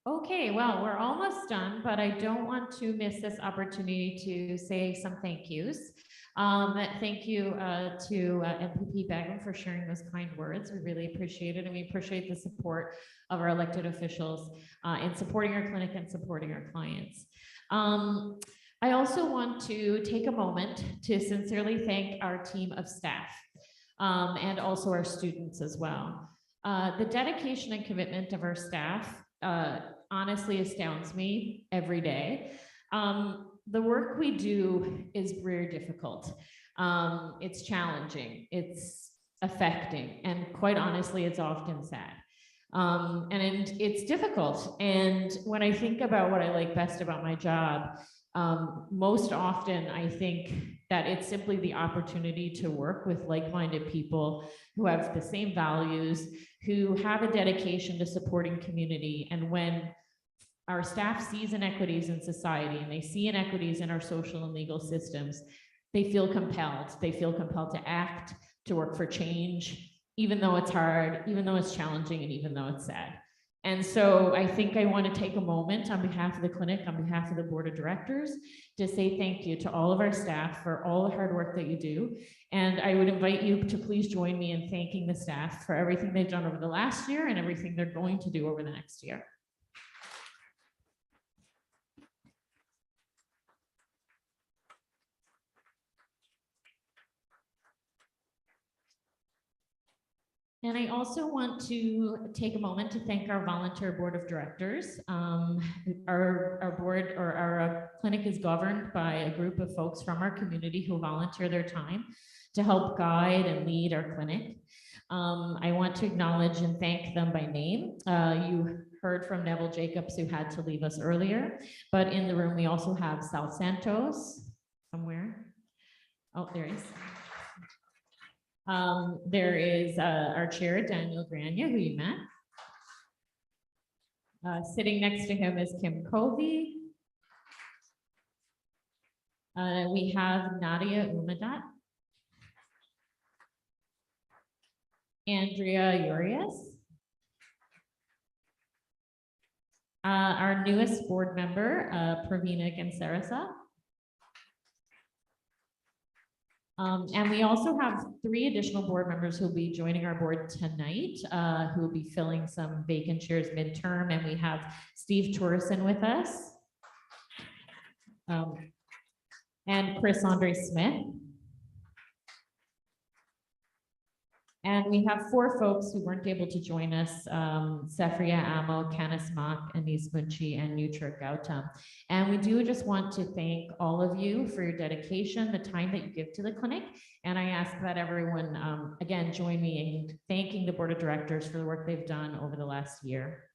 Okay, well, we're almost done, but I don't want to miss this opportunity to say some thank yous. Thank you to MPP Begum for sharing those kind words. We really appreciate it, and we appreciate the support of our elected officials in supporting our clinic and supporting our clients. I also want to take a moment to sincerely thank our team of staff and also our students as well. The dedication and commitment of our staff honestly astounds me every day. The work we do is very difficult. It's challenging, it's affecting, and quite honestly, it's often sad. And it's difficult. And when I think about what I like best about my job, most often I think that it's simply the opportunity to work with like-minded people who have the same values, who have a dedication to supporting community. And when our staff sees inequities in society and they see inequities in our social and legal systems, they feel compelled. They feel compelled to act, to work for change, even though it's hard, even though it's challenging, and even though it's sad. And so I think I want to take a moment on behalf of the clinic, on behalf of the board of directors, to say thank you to all of our staff for all the hard work that you do. And I would invite you to please join me in thanking the staff for everything they've done over the last year and everything they're going to do over the next year. And I also want to take a moment to thank our volunteer board of directors. Our board, or our clinic, is governed by a group of folks from our community who volunteer their time to help guide and lead our clinic. I want to acknowledge and thank them by name. You heard from Neville Jacobs, who had to leave us earlier, but in the room we also have Sal Santos somewhere. Oh, there he is. There is our chair, Daniel Grania, who you met. Sitting next to him is Kim Covey. We have Nadia Umadat. Andrea Urias. Our newest board member, Pravina Gansarasa. And we also have 3 additional board members who will be joining our board tonight, who will be filling some vacant chairs midterm. And we have Steve Torreson with us, and Chris Andre Smith. And we have 4 folks who weren't able to join us: Sefria Amo, Canis Mak, Anis Munchi, and Nutra Gautam. And we do just want to thank all of you for your dedication, the time that you give to the clinic. And I ask that everyone, again, join me in thanking the board of directors for the work they've done over the last year.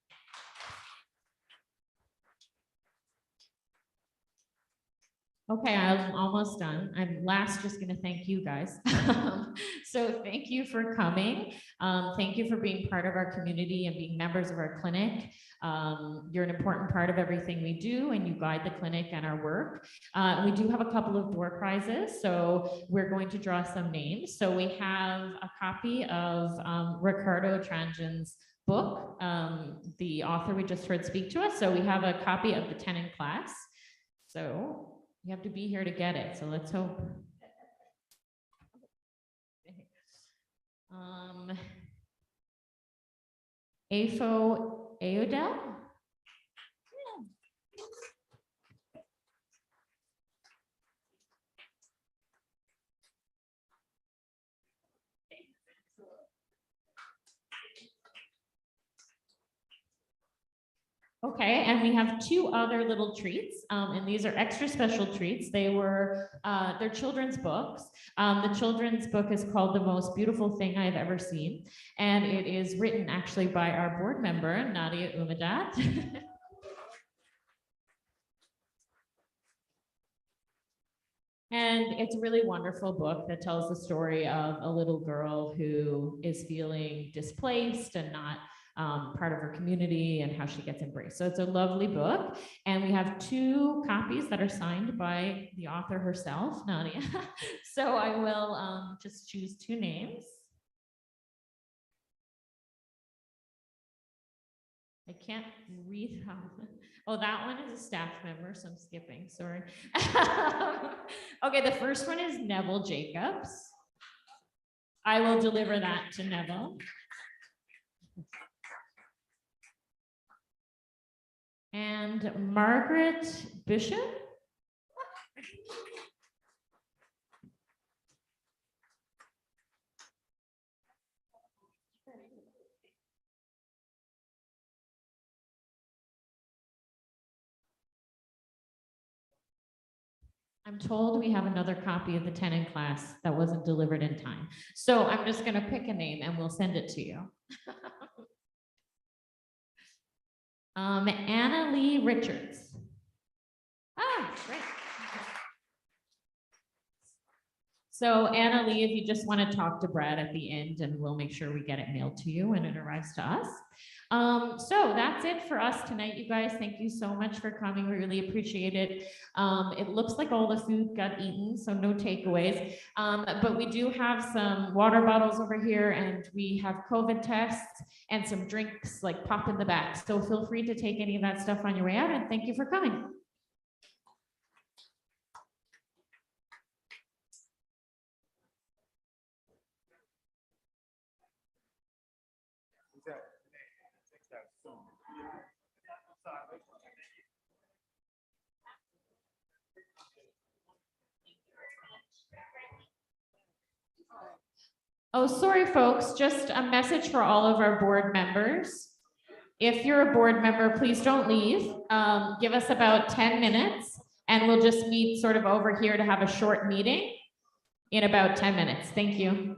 Okay, I'm almost done. I'm last just going to thank you guys. So thank you for coming. Thank you for being part of our community and being members of our clinic. You're an important part of everything we do, and you guide the clinic and our work. We do have a couple of door prizes, so we're going to draw some names. So we have a copy of Ricardo Tranjan's book, the author we just heard speak to us. So we have a copy of the 10 in class. So you have to be here to get it, so let's hope. Afo Aodel? Okay, and we have 2 other little treats, and these are extra special treats. They were, they're children's books. The children's book is called The Most Beautiful Thing I've Ever Seen, and it is written actually by our board member, Nadia Umadat. And it's a really wonderful book that tells the story of a little girl who is feeling displaced and not part of her community and how she gets embraced. So it's a lovely book. And we have 2 copies that are signed by the author herself, Nadia. So I will just choose 2 names. I can't read how. Oh, that one is a staff member, so I'm skipping, sorry. Okay, the first one is Neville Jacobs. I will deliver that to Neville. And Margaret Bishop. I'm told we have another copy of the 10 in class that wasn't delivered in time. So I'm just going to pick a name and we'll send it to you. Anna Lee Richards. Ah, great. So Anna Lee, if you just want to talk to Brad at the end, and we'll make sure we get it mailed to you when it arrives to us. So that's it for us tonight, you guys. Thank you so much for coming. We really appreciate it. It looks like all the food got eaten, so no takeaways. But we do have some water bottles over here, and we have COVID tests and some drinks like pop in the back. So feel free to take any of that stuff on your way out, and thank you for coming. Oh, sorry, folks, just a message for all of our board members. If you're a board member, please don't leave. Give us about 10 minutes and we'll just meet sort of over here to have a short meeting in about 10 minutes. Thank you.